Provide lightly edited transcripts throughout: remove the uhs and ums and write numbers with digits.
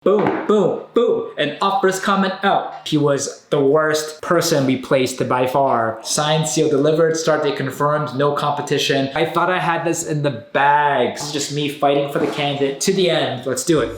Boom, boom, boom, and offers coming out. He was the worst person we placed by far. Signed, sealed, delivered, start date confirmed, no competition. I thought I had this in the bag. This is just me fighting for the candidate to the end. Let's do it.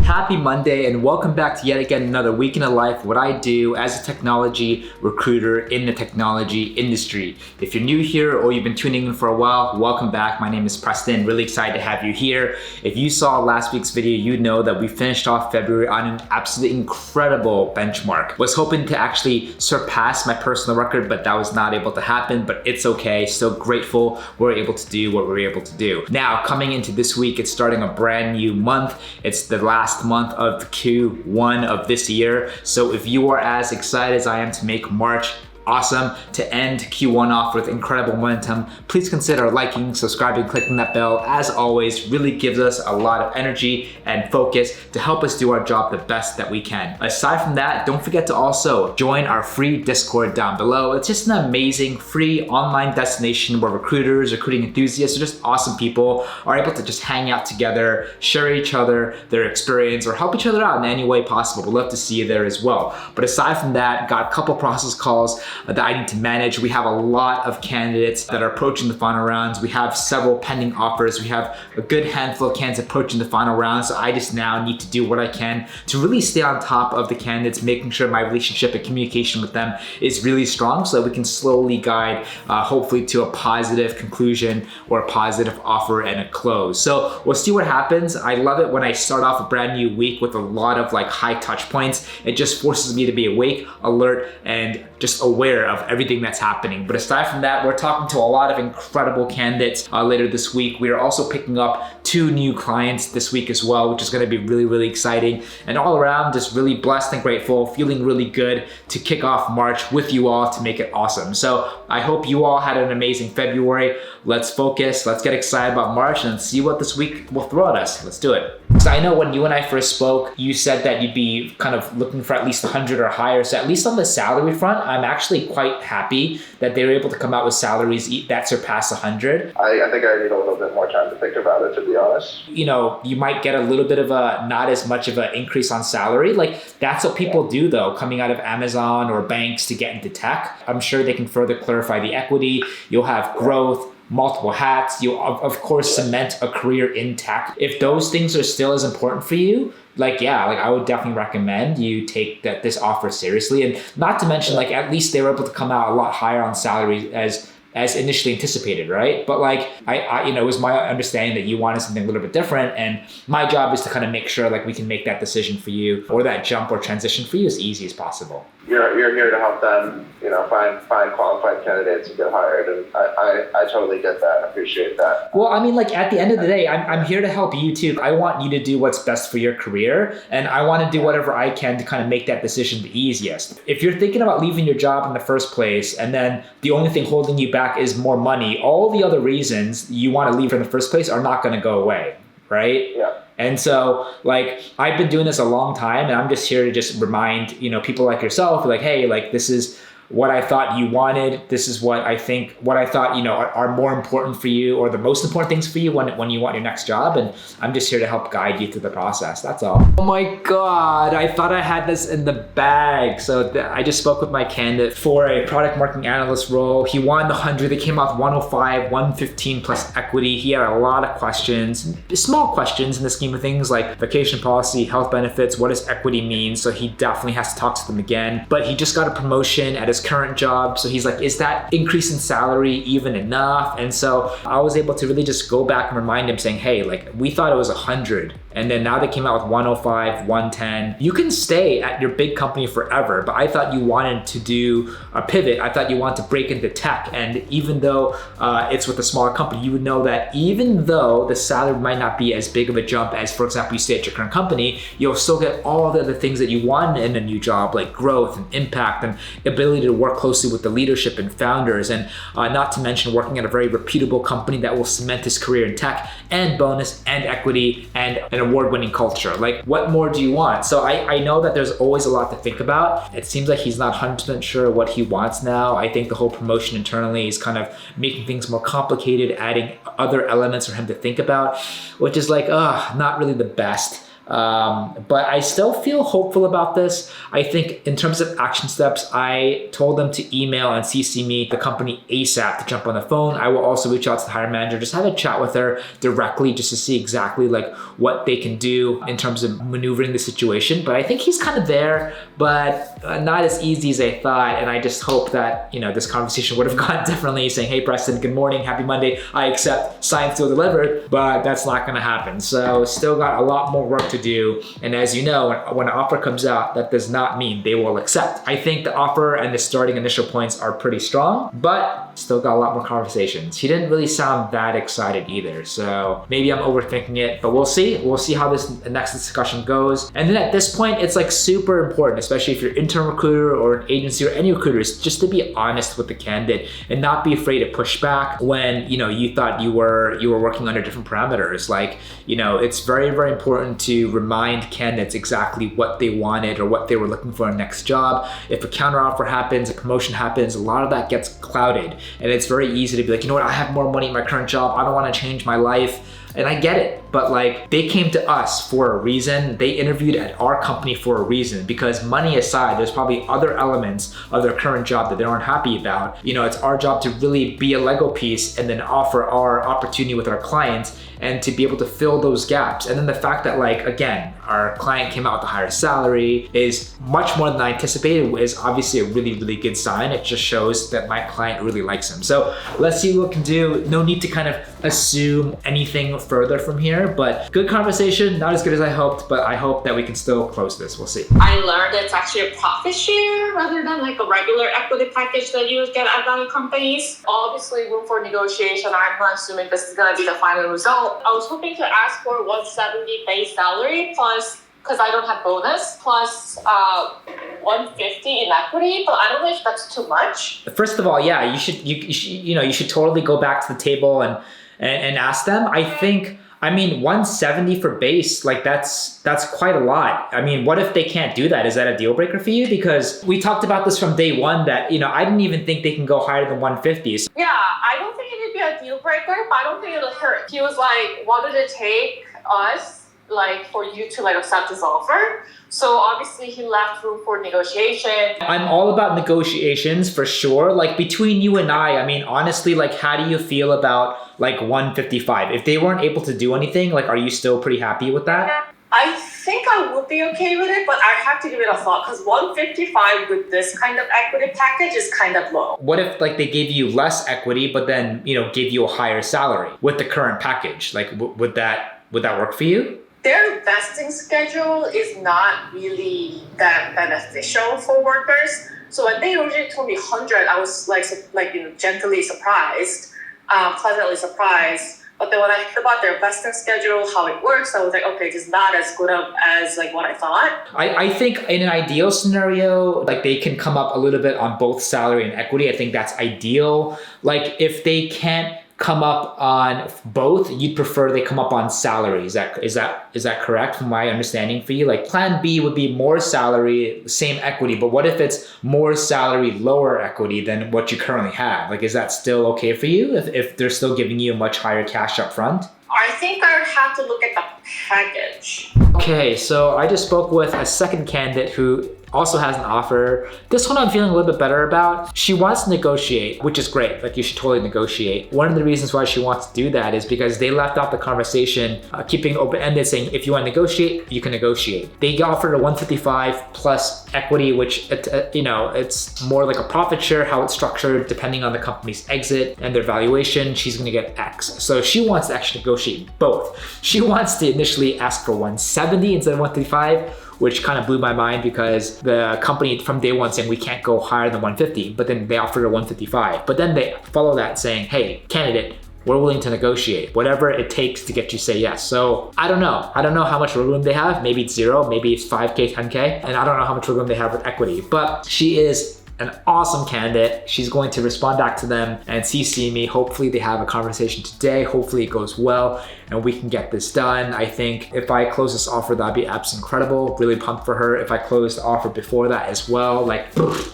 Happy Monday and welcome back to yet again another week in the life, what I do as a technology recruiter in the technology industry. If you're new here or you've been tuning in for a while, welcome back. My name is Preston, really excited to have you here. If you saw last week's video, you know that we finished off February on an absolutely incredible benchmark. Was hoping to actually surpass my personal record, but that was not able to happen, but it's okay. Still grateful we're able to do what we're able to do. Now, coming into this week, it's starting a brand new month. It's the last month of Q1 of this year. So if you are as excited as I am to make March awesome, to end Q1 off with incredible momentum, please consider liking, subscribing, clicking that bell. As always, really gives us a lot of energy and focus to help us do our job the best that we can. Aside from that, don't forget to also join our free Discord down below. It's just an amazing free online destination where recruiters, recruiting enthusiasts, or just awesome people are able to just hang out together, share each other their experience, or help each other out in any way possible. We'd love to see you there as well. But aside from that, got a couple process calls that I need to manage. We have a lot of candidates that are approaching the final rounds. We have several pending offers. We have a good handful of candidates approaching the final rounds. So I just now need to do what I can to really stay on top of the candidates, making sure my relationship and communication with them is really strong so that we can slowly guide, hopefully to a positive conclusion or a positive offer and a close. So we'll see what happens. I love it when I start off a brand new week with a lot of high touch points. It just forces me to be awake, alert, and just aware of everything that's happening. But aside from that, we're talking to a lot of incredible candidates later this week. We are also picking up 2 new clients this week as well, which is going to be really, really exciting. And all around, just really blessed and grateful, feeling really good to kick off March with you all to make it awesome. So I hope you all had an amazing February. Let's focus, let's get excited about March and see what this week will throw at us. Let's do it. So I know when you and I first spoke, you said that you'd be kind of looking for at least 100 or higher. So at least on the salary front, I'm actually quite happy that they were able to come out with salaries that surpass 100. I think I need a little bit more time to think about it, to be honest. You know, you might get a little bit of a, not as much of an increase on salary. That's what people do though, coming out of Amazon or banks to get into tech. I'm sure they can further clarify the equity. You'll have growth, multiple hats. You'll of course cement a career in tech. If those things are still as important for you, I would definitely recommend you take this offer seriously. And not to mention, at least they were able to come out a lot higher on salary as initially anticipated, right? But it was my understanding that you wanted something a little bit different, and my job is to kind of make sure we can make that decision for you, or that jump or transition for you as easy as possible. You're here to help them, find qualified candidates and get hired, and I totally get that. I appreciate that. Well, at the end of the day, I'm here to help you too. I want you to do what's best for your career, and I want to do whatever I can to kind of make that decision the easiest. If you're thinking about leaving your job in the first place, and then the only thing holding you back is more money, all the other reasons you want to leave in the first place are not going to go away, right? Yeah. And so I've been doing this a long time, and I'm just here to just remind, people like yourself, hey, this is what I thought you wanted. This is what I thought, are more important for you, or the most important things for you when you want your next job. And I'm just here to help guide you through the process. That's all. Oh my God, I thought I had this in the bag. So I just spoke with my candidate for a product marketing analyst role. He won the 100. They came out 105, 115 plus equity. He had a lot of questions, small questions in the scheme of things, like vacation policy, health benefits, what does equity mean? So he definitely has to talk to them again. But he just got a promotion at his current job. So he's like, is that increase in salary even enough? And so I was able to really just go back and remind him saying, hey, we thought it was 100. And then now they came out with 105, 110. You can stay at your big company forever, but I thought you wanted to do a pivot. I thought you wanted to break into tech. And even though it's with a smaller company, you would know that even though the salary might not be as big of a jump as, for example, you stay at your current company, you'll still get all the other things that you want in a new job, like growth and impact and ability to to work closely with the leadership and founders, and not to mention working at a very reputable company that will cement his career in tech, and bonus and equity and an award-winning culture. Like, what more do you want? So I know that there's always a lot to think about. It seems like he's not 100% sure what he wants now. I think the whole promotion internally is kind of making things more complicated, adding other elements for him to think about, which is like, not really the best. But I still feel hopeful about this. I think in terms of action steps, I told them to email and CC me the company ASAP to jump on the phone. I will also reach out to the hiring manager, just have a chat with her directly just to see exactly like what they can do in terms of maneuvering the situation. But I think he's kind of there, but not as easy as I thought. And I just hope that, this conversation would have gone differently, saying, hey, Preston, good morning, happy Monday. I accept, signed, still delivered, but that's not going to happen. So still got a lot more work to do. And as you know, when an offer comes out, that does not mean they will accept. I think the offer and the starting initial points are pretty strong, but still got a lot more conversations. He didn't really sound that excited either. So maybe I'm overthinking it, but we'll see. We'll see how this next discussion goes. And then at this point, it's like super important, especially if you're an intern recruiter or an agency or any recruiter, is just to be honest with the candidate and not be afraid to push back when, you thought you were working under different parameters. Like, it's very, very important to remind candidates exactly what they wanted or what they were looking for in the next job. If a counteroffer happens, a promotion happens, a lot of that gets clouded. And it's very easy to be like, I have more money in my current job. I don't want to change my life. And I get it, but like, they came to us for a reason. They interviewed at our company for a reason, because money aside, there's probably other elements of their current job that they aren't happy about. It's our job to really be a Lego piece and then offer our opportunity with our clients and to be able to fill those gaps. And then the fact that, like, again, our client came out with a higher salary is much more than I anticipated is obviously a really, really good sign. It just shows that my client really likes him. So let's see what we can do. No need to kind of assume anything further from here, but good conversation. Not as good as I hoped, but I hope that we can still close this. We'll see. I learned it's actually a profit share rather than like a regular equity package that you would get at other companies. Obviously, room for negotiation. I'm not assuming this is going to be the final result. I was hoping to ask for 170 base salary plus, because I don't have bonus, plus 150 in equity, but I don't know if that's too much. First of all, yeah, you should totally go back to the table and ask them. I think, 170 for base, like that's quite a lot. What if they can't do that? Is that a deal breaker for you? Because we talked about this from day one that, I didn't even think they can go higher than 150. Yeah, I don't think it'd be a deal breaker, but I don't think it'll hurt. He was like, what did it take us, like, for you to accept this offer? So obviously he left room for negotiation. I'm all about negotiations for sure. Like, between you and I honestly, like, how do you feel about 155? If they weren't able to do anything, like, are you still pretty happy with that? I think I would be okay with it, but I have to give it a thought, because 155 with this kind of equity package is kind of low. What if they gave you less equity, but then gave you a higher salary with the current package? Like, would that work for you? Their vesting schedule is not really that beneficial for workers. So when they originally told me 100, I was gently surprised, pleasantly surprised. But then when I heard about their vesting schedule, how it works, I was like, okay, it's not as good as what I thought. I think in an ideal scenario, they can come up a little bit on both salary and equity. I think that's ideal. If they can't come up on both, you'd prefer they come up on salary. Is that correct from my understanding for you? Plan B would be more salary, same equity, but what if it's more salary, lower equity than what you currently have? Is that still okay for you if they're still giving you a much higher cash up front? I think I have to look at the package. Okay, so I just spoke with a second candidate who also has an offer. This one I'm feeling a little bit better about. She wants to negotiate, which is great. You should totally negotiate. One of the reasons why she wants to do that is because they left out the conversation, keeping open-ended, saying if you want to negotiate, you can negotiate. They offered a 155 plus equity, which it's more like a profit share, how it's structured depending on the company's exit and their valuation. She's going to get X. So she wants to actually negotiate both. She wants to initially ask for 170 instead of 155, which kind of blew my mind because the company from day one saying we can't go higher than 150, but then they offered a 155. But then they follow that saying, hey, candidate, we're willing to negotiate whatever it takes to get you to say yes. So I don't know how much room they have. Maybe it's 0, maybe it's 5K, 10K, and I don't know how much room they have with equity, but she is an awesome candidate. She's going to respond back to them and CC me. Hopefully they have a conversation today. Hopefully it goes well and we can get this done. I think if I close this offer, that'd be absolutely incredible. Really pumped for her. If I close the offer before that as well, like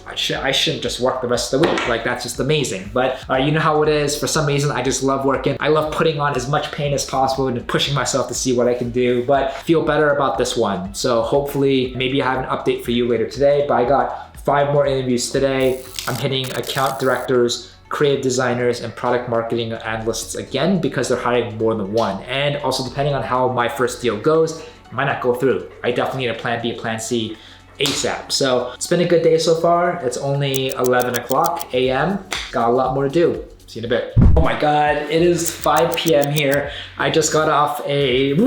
I shouldn't just work the rest of the week. Like that's just amazing. But you know how it is. For some reason, I just love working. I love putting on as much pain as possible and pushing myself to see what I can do, but feel better about this one. So hopefully maybe I have an update for you later today, but I got 5 more interviews today. I'm hitting account directors, creative designers, and product marketing analysts again because they're hiring more than one. And also depending on how my first deal goes, it might not go through. I definitely need a plan B, a plan C ASAP. So it's been a good day so far. It's only 11 o'clock a.m. Got a lot more to do. See you in a bit. Oh my God, it is 5 p.m. here. I just got off a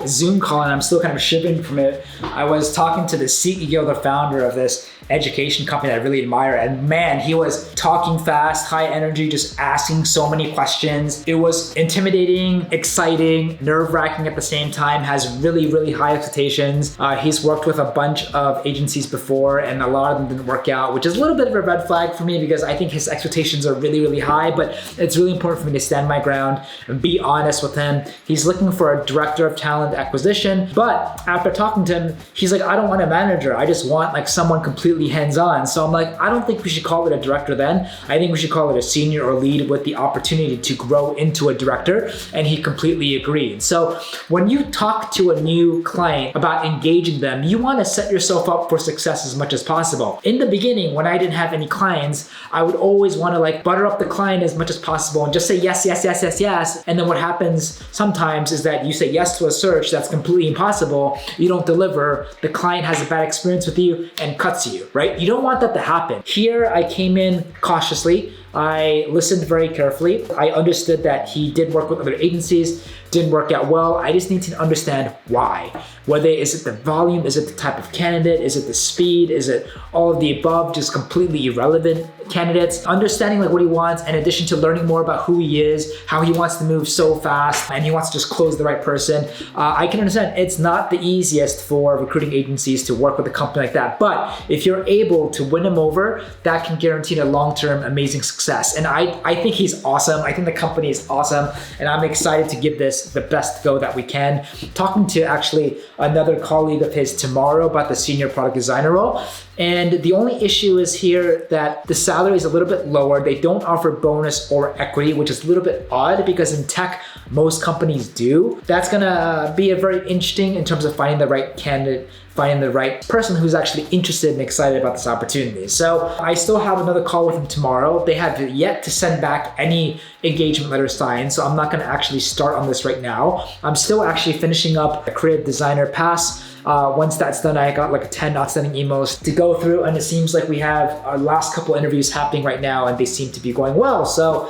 Zoom call and I'm still kind of shivering from it. I was talking to the CEO, the founder of this education company that I really admire, and man, he was talking fast, high energy, just asking so many questions. It was intimidating, exciting, nerve-wracking at the same time, has really, really high expectations. He's worked with a bunch of agencies before and a lot of them didn't work out, which is a little bit of a red flag for me because I think his expectations are really, really high, but it's really important for me to stand my ground and be honest with him. He's looking for a director of talent acquisition, but after talking to him, he's like, I don't want a manager. I just want like someone completely hands-on. So I'm like, I don't think we should call it a director then. I think we should call it a senior or lead with the opportunity to grow into a director. And he completely agreed. So when you talk to a new client about engaging them, you want to set yourself up for success as much as possible. In the beginning, when I didn't have any clients, I would always want to like butter up the client as much as possible and just say yes, yes, yes, yes, yes. And then what happens sometimes is that you say yes to a search that's completely impossible. You don't deliver. The client has a bad experience with you and cuts you, right? You don't want that to happen. Here, I came in cautiously. I listened very carefully. I understood that he did work with other agencies, didn't work out well. I just need to understand why. Whether is it the volume, is it the type of candidate, is it the speed, is it all of the above, just completely irrelevant candidates. Understanding like what he wants in addition to learning more about who he is, how he wants to move so fast, and he wants to just close the right person. I can understand it's not the easiest for recruiting agencies to work with a company like that, but if you're able to win him over, that can guarantee a long-term amazing success. And I think he's awesome. I think the company is awesome, and I'm excited to give this the best go that we can. Talking to actually another colleague of his tomorrow about the senior product designer role. And the only issue is here that the salary is a little bit lower. They don't offer bonus or equity, which is a little bit odd because in tech, most companies do. That's gonna be a very interesting in terms of finding the right candidate, finding the right person who's actually interested and excited about this opportunity. So I still have another call with him tomorrow. They have yet to send back any engagement letter signed, so I'm not gonna actually start on this right now. I'm still actually finishing up a creative designer pass. Once that's done, I got like 10 outstanding emails to go through, and it seems like we have our last couple interviews happening right now and they seem to be going well. So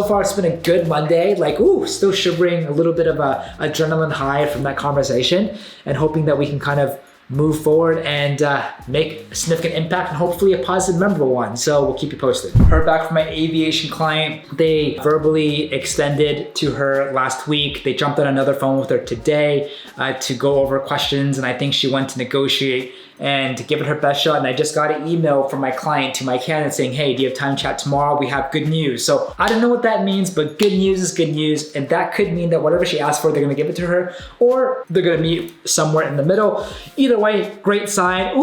far it's been a good Monday, like, still shivering, a little bit of a adrenaline high from that conversation, and hoping that we can kind of move forward and make a significant impact and hopefully a positive, memorable one. So we'll keep you posted. Heard back from my aviation client. They verbally extended to her last week. They jumped on another phone with her today to go over questions, and I think she went to negotiate and to give it her best shot. And I just got an email from my client to my candidate saying, hey, do you have time to chat tomorrow? We have good news. So I don't know what that means, but good news is good news. And that could mean that whatever she asked for, they're gonna give it to her, or they're gonna meet somewhere in the middle. Either way, great sign.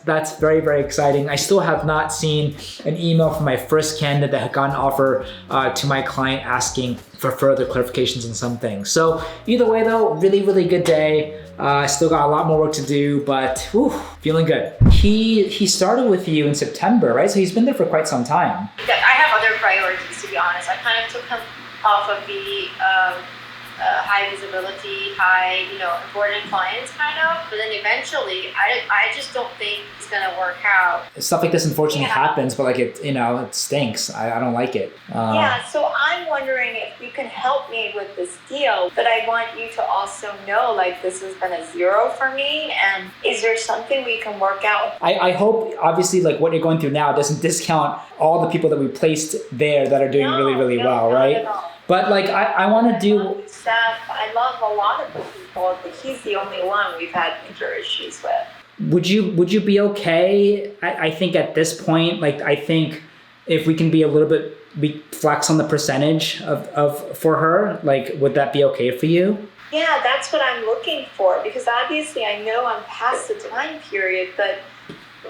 That's very, very exciting. I still have not seen an email from my first candidate that had gotten an offer to my client asking for further clarifications on some things. So either way though, really, really good day. Still got a lot more work to do, but feeling good. He started with you in September, right? So he's been there for quite some time. I have other priorities, to be honest. I kind of took him off of the high visibility, important clients kind of. But then eventually, I just don't think it's gonna work out. Stuff like this unfortunately happens, but like it stinks. I don't like it. So I'm wondering if you can help me with this deal, but I want you to also know like this has been a zero for me, and is there something we can work out? I hope obviously like what you're going through now doesn't discount all the people that we placed there that are doing really, really well, right? At all. But like I want to do staff. I love a lot of the people, but he's the only one we've had major issues with. would you be okay? I think at this point, like, I think if we can be a little bit, we flex on the percentage of for her, like, would that be okay for you? Yeah, that's what I'm looking for, because obviously I know I'm past the time period, but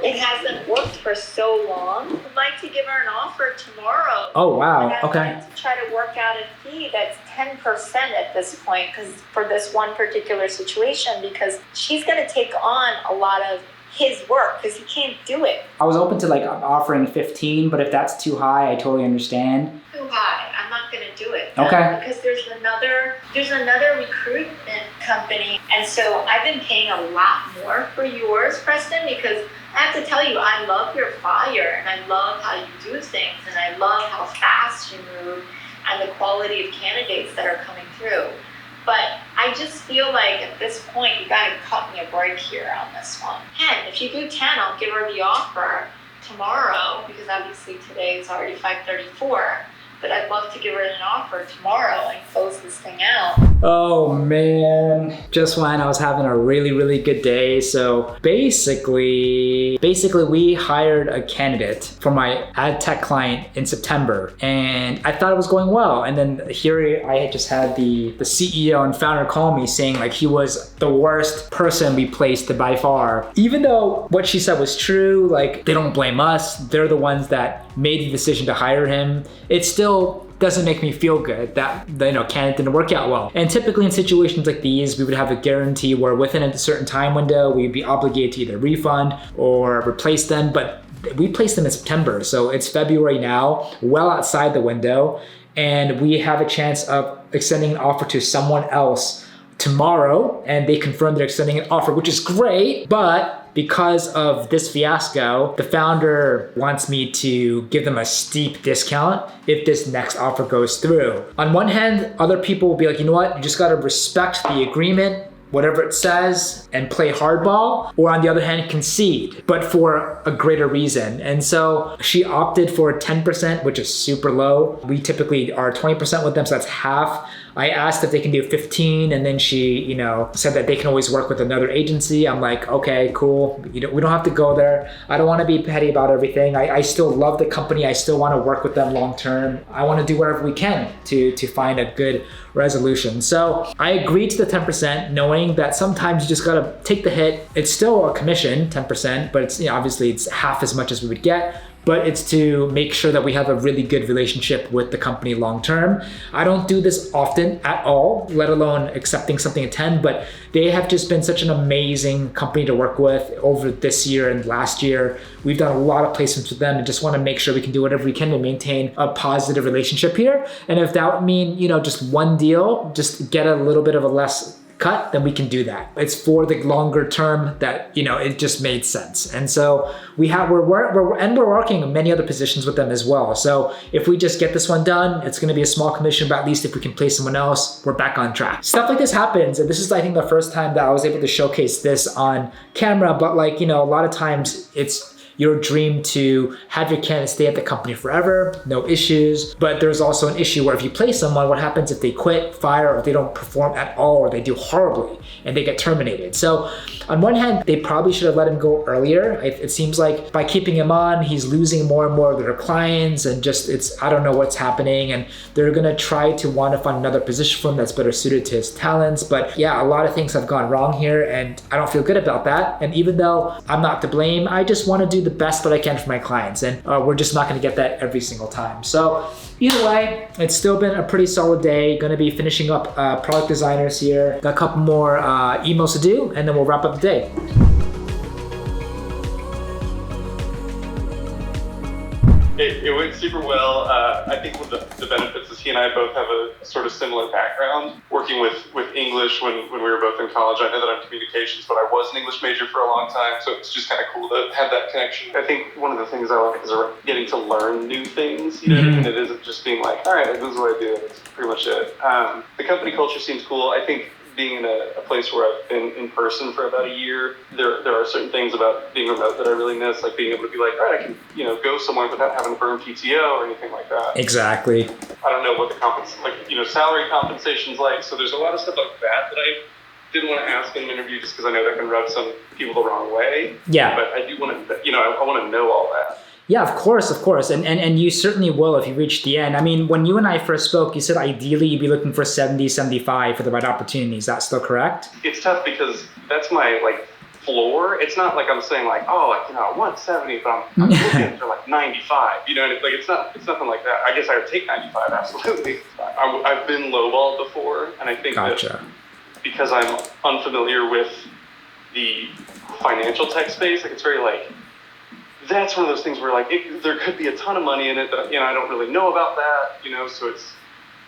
it hasn't worked for so long. I'd like to give her an offer tomorrow. Oh, wow. And I'd Okay. like to try to work out a fee that's 10% at this point, because for this one particular situation, because she's going to take on a lot of his work because he can't do it. I was open to like offering 15, but if that's too high, I totally understand. Too high. I'm not going to do it. Okay. Because there's another recruitment company, and so I've been paying a lot more for yours, Preston, because I have to tell you, I love your fire, and I love how you do things, and I love how fast you move, and the quality of candidates that are coming through. But I just feel like at this point, you gotta cut me a break here on this one. 10, if you do 10, I'll give her the offer tomorrow, because obviously today is already 5:34. But I'd love to give her an offer tomorrow and close this thing out. Oh man, just when I was having a really, really good day. So basically we hired a candidate for my ad tech client in September, and I thought it was going well. And then here I had just had the CEO and founder call me saying like he was the worst person we placed by far. Even though what she said was true, like they don't blame us. They're the ones that made the decision to hire him. It still doesn't make me feel good that the candidate didn't work out well. And typically in situations like these, we would have a guarantee where within a certain time window, we'd be obligated to either refund or replace them. But we placed them in September, so it's February now, well outside the window, and we have a chance of extending an offer to someone else tomorrow, and they confirmed they're extending an offer, which is great, but because of this fiasco, the founder wants me to give them a steep discount if this next offer goes through. On one hand, other people will be like, you know what, you just gotta respect the agreement, whatever it says, and play hardball, or on the other hand, concede, but for a greater reason. And so she opted for 10%, which is super low. We typically are 20% with them, so that's half. I asked if they can do 15, and then she, said that they can always work with another agency. I'm like, okay, cool. We don't have to go there. I don't want to be petty about everything. I still love the company. I still want to work with them long term. I want to do whatever we can to find a good resolution. So I agreed to the 10%, knowing that sometimes you just gotta take the hit. It's still a commission, 10%, but it's obviously it's half as much as we would get. But it's to make sure that we have a really good relationship with the company long term. I don't do this often at all, let alone accepting something at 10, but they have just been such an amazing company to work with over this year and last year. We've done a lot of placements with them and just want to make sure we can do whatever we can to maintain a positive relationship here. And if that would mean, just one deal, just get a little bit of a less cut, then we can do that. It's for the longer term that it just made sense. And so we're working on many other positions with them as well. So if we just get this one done, it's going to be a small commission, but at least if we can place someone else, we're back on track. Stuff like this happens, and this is I think the first time that I was able to showcase this on camera. But a lot of times it's your dream to have your candidate stay at the company forever, no issues. But there's also an issue where if you place someone, what happens if they quit, fire, or if they don't perform at all, or they do horribly and they get terminated? So on one hand, they probably should have let him go earlier. It seems like by keeping him on, he's losing more and more of their clients, and I don't know what's happening. And they're gonna try to want to find another position for him that's better suited to his talents. But yeah, a lot of things have gone wrong here, and I don't feel good about that. And even though I'm not to blame, I just want to do the best that I can for my clients, and we're just not going to get that every single time. So either way, it's still been a pretty solid day. Going to be finishing up product designers here. Got a couple more emails to do, and then we'll wrap up the day. It went super well. I think one of the benefits is he and I both have a sort of similar background, working with English when we were both in college. I know that I'm communications, but I was an English major for a long time, so it's just kind of cool to have that connection. I think one of the things I like is getting to learn new things, and it isn't just being like, all right, this is what I do, that's pretty much it. The company culture seems cool. I think being in a place where I've been in person for about a year, there are certain things about being remote that I really miss, like being able to be like, all right, I can go somewhere without having to burn PTO or anything like that. Exactly. I don't know what the salary compensation's like, so there's a lot of stuff like that I didn't want to ask in an interview just because I know that can rub some people the wrong way. Yeah. But I do want to, I want to know all that. Yeah, of course. And you certainly will if you reach the end. I mean, when you and I first spoke, you said ideally you'd be looking for 70, 75 for the right opportunity. Is that still correct? It's tough because that's my floor. It's not like I'm saying I want 70, but I'm looking for 95. It's nothing like that. I guess I would take 95, absolutely. I've been lowballed before, and I think that because I'm unfamiliar with the financial tech space, it's very that's one of those things where there could be a ton of money in it that I don't really know about that. So it's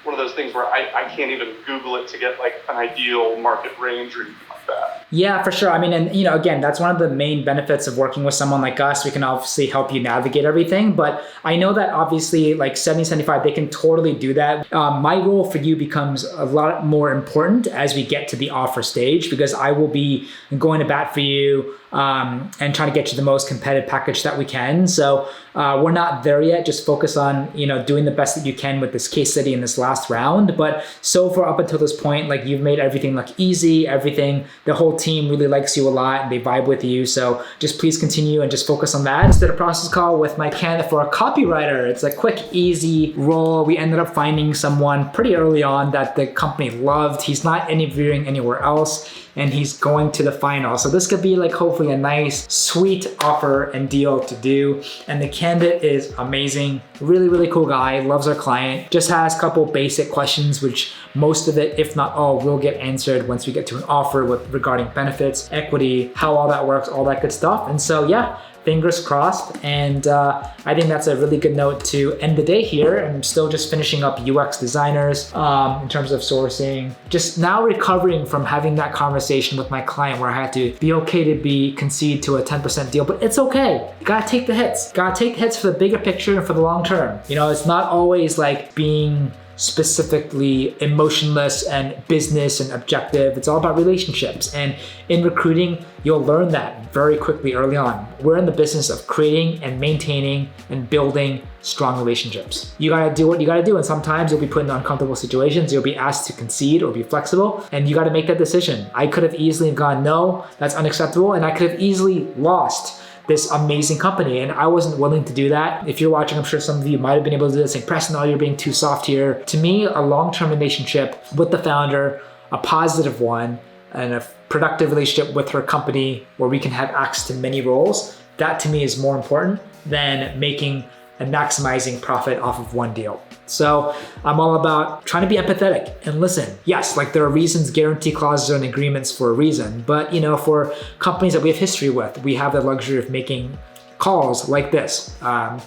one of those things where I can't even Google it to get an ideal market range or anything like that. Yeah, for sure. I mean, and again, that's one of the main benefits of working with someone like us. We can obviously help you navigate everything, but I know that obviously 70, 75, they can totally do that. My role for you becomes a lot more important as we get to the offer stage, because I will be going to bat for you and trying to get you the most competitive package that we can. So we're not there yet. Just focus on, doing the best that you can with this case study in this last round. But so far up until this point, you've made everything look easy, everything, the whole team really likes you a lot and they vibe with you. So just please continue and just focus on that. Just did a process call with my candidate for a copywriter. It's a quick, easy role. We ended up finding someone pretty early on that the company loved. He's not interviewing anywhere else, and he's going to the final. So this could be hopefully a nice, sweet offer and deal to do. And the candidate is amazing. Really, really cool guy, loves our client. Just has a couple basic questions, which most of it, if not all, will get answered once we get to an offer regarding benefits, equity, how all that works, all that good stuff. And so yeah, fingers crossed. And I think that's a really good note to end the day here. I'm still just finishing up UX designers in terms of sourcing. Just now recovering from having that conversation with my client where I had to be okay to concede to a 10% deal, but it's okay. You gotta take the hits. Gotta take the hits for the bigger picture and for the long term. It's not always being specifically emotionless and business and objective. It's all about relationships. And in recruiting, you'll learn that very quickly early on. We're in the business of creating and maintaining and building strong relationships. You gotta do what you gotta do. And sometimes you'll be put in uncomfortable situations. You'll be asked to concede or be flexible, and you gotta make that decision. I could have easily gone, no, that's unacceptable. And I could have easily lost this amazing company, and I wasn't willing to do that. If you're watching, I'm sure some of you might have been able to do this, saying, Preston, oh, you're being too soft here. To me, a long-term relationship with the founder, a positive one, and a productive relationship with her company where we can have access to many roles, that to me is more important than making and maximizing profit off of one deal. So I'm all about trying to be empathetic and listen. Yes, there are reasons, guarantee clauses and agreements for a reason, but for companies that we have history with, we have the luxury of making calls like this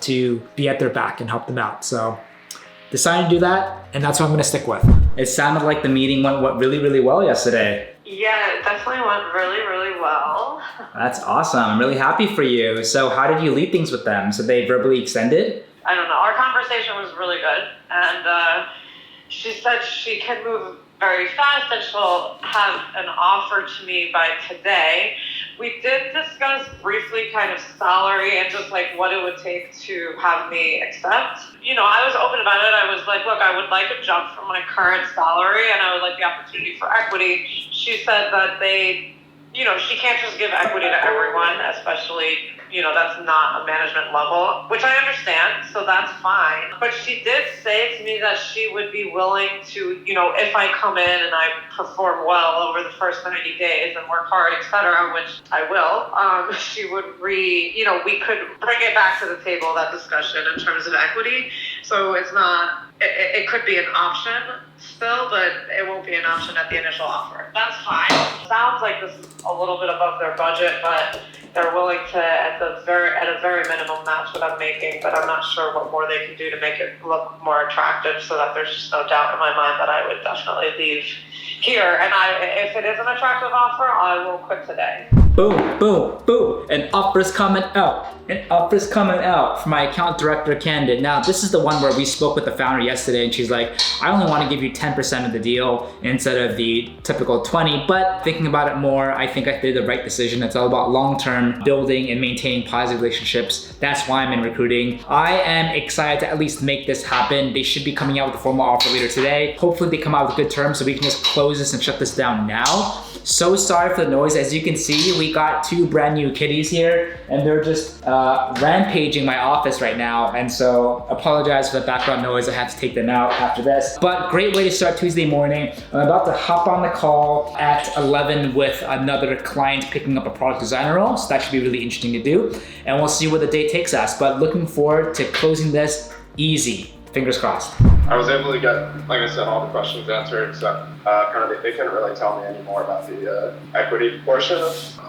to be at their back and help them out. So decided to do that, and that's what I'm gonna stick with. It sounded like the meeting went really, really well yesterday. Yeah, it definitely went really, really well. That's awesome. I'm really happy for you. So how did you leave things with them? So they verbally extended? I don't know. Our conversation was really good. And she said she can move very fast and she'll have an offer to me by today. We did discuss briefly kind of salary and just what it would take to have me accept. I was open about it. I was like, look, I would like a jump from my current salary and I would like the opportunity for equity. She said that she can't just give equity to everyone, especially, that's not a management level, which I understand, so that's fine. But she did say to me that she would be willing to, if I come in and I perform well over the first 90 days and work hard, etc., which I will, she would we could bring it back to the table, that discussion in terms of equity. So it's not, it could be an option still, but it won't be an option at the initial offer. That's fine. Sounds like this is a little bit above their budget, but they're willing to, at a very minimum, match what I'm making, but I'm not sure what more they can do to make it look more attractive so that there's just no doubt in my mind that I would definitely leave here. And if it is an attractive offer, I will quit today. Boom, boom, boom. An offer's coming out. An offer's coming out for my account director candidate. Now, this is the one where we spoke with the founder yesterday and she's like, I only want to give you 10% of the deal instead of the typical 20, but thinking about it more, I think I did the right decision. It's all about long-term building and maintaining positive relationships. That's why I'm in recruiting. I am excited to at least make this happen. They should be coming out with a formal offer later today. Hopefully they come out with good terms so we can just close this and shut this down now. So sorry for the noise. As you can see, we got 2 brand new kitties here and they're just rampaging my office right now. And so apologize for the background noise. I have to take them out after this. But great way to start Tuesday morning. I'm about to hop on the call at 11 with another client picking up a product designer role. So that should be really interesting to do. And we'll see where the day takes us. But looking forward to closing this easy. Fingers crossed. I was able to get, like I said, all the questions answered, so they couldn't really tell me any more about the equity portion.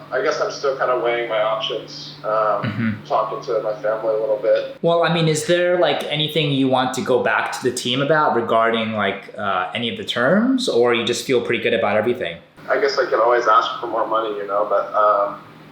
I guess I'm still kind of weighing my options, talking to my family a little bit. Well, I mean, is there like anything you want to go back to the team about regarding like any of the terms, or you just feel pretty good about everything? I guess I can always ask for more money, but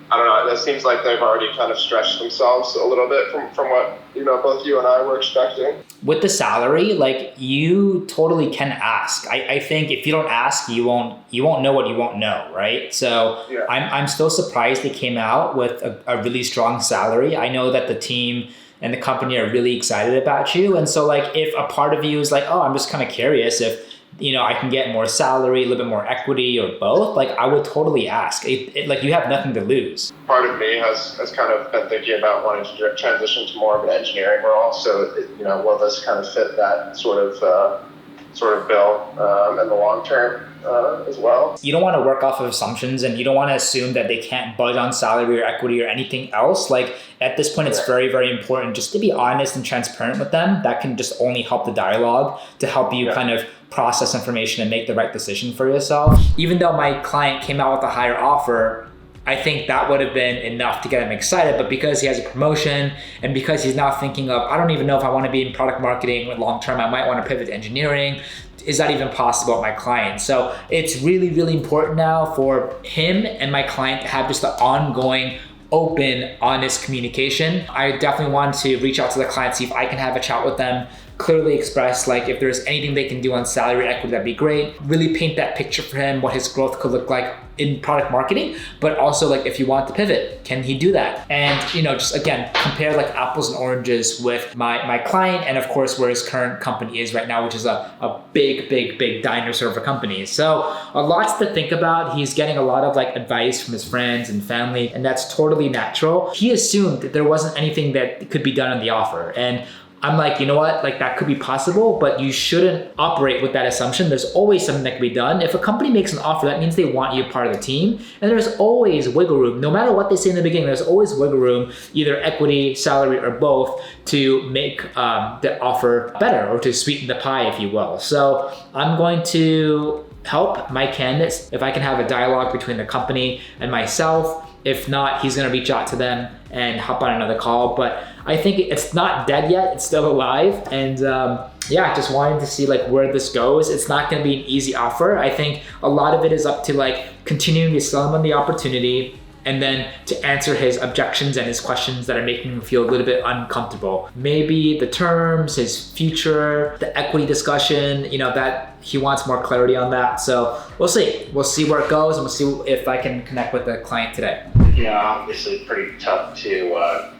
I don't know. It seems like they've already kind of stretched themselves a little bit from what both you and I were expecting. With the salary, like you totally can ask. I think if you don't ask, you won't know what you won't know, right? So yeah. I'm still surprised they came out with a really strong salary. I know that the team and the company are really excited about you, and so like if a part of you is like, oh, I'm just kind of curious if I can get more salary, a little bit more equity, or both, like I would totally ask. Like you have nothing to lose. Part of me has kind of been thinking about wanting to transition to more of an engineering role. So, will this kind of fit that sort of bill in the long term as well? You don't want to work off of assumptions, and you don't want to assume that they can't budge on salary or equity or anything else. Like at this point, it's very, very important just to be honest and transparent with them. That can just only help the dialogue to help you kind of process information and make the right decision for yourself. Even though my client came out with a higher offer, I think that would have been enough to get him excited. But because he has a promotion and because he's now thinking of, I don't even know if I want to be in product marketing long term, I might want to pivot to engineering. Is that even possible at my client? So it's really, really important now for him and my client to have just the ongoing open, honest communication. I definitely want to reach out to the client, see if I can have a chat with them, clearly express like if there's anything they can do on salary equity, that'd be great. Really paint that picture for him, what his growth could look like in product marketing, but also like if you want to pivot, can he do that? And just again, compare like apples and oranges with my client and of course where his current company is right now, which is a big dinosaur of a company. So a lot to think about. He's getting a lot of like advice from his friends and family, and that's totally natural. He assumed that there wasn't anything that could be done on the offer, and I'm like, you know what? Like that could be possible, but you shouldn't operate with that assumption. There's always something that can be done. If a company makes an offer, that means they want you part of the team. And there's always wiggle room. No matter what they say in the beginning, there's always wiggle room, either equity, salary, or both, to make the offer better or to sweeten the pie, if you will. So I'm going to help my candidates if I can have a dialogue between the company and myself. If not, he's gonna reach out to them and hop on another call. But I think it's not dead yet, it's still alive. And just wanting to see like where this goes. It's not gonna be an easy offer. I think a lot of it is up to like continuing to sell him on the opportunity and then to answer his objections and his questions that are making him feel a little bit uncomfortable. Maybe the terms, his future, the equity discussion, that he wants more clarity on that. So we'll see. We'll see where it goes, and we'll see if I can connect with the client today. Obviously pretty tough to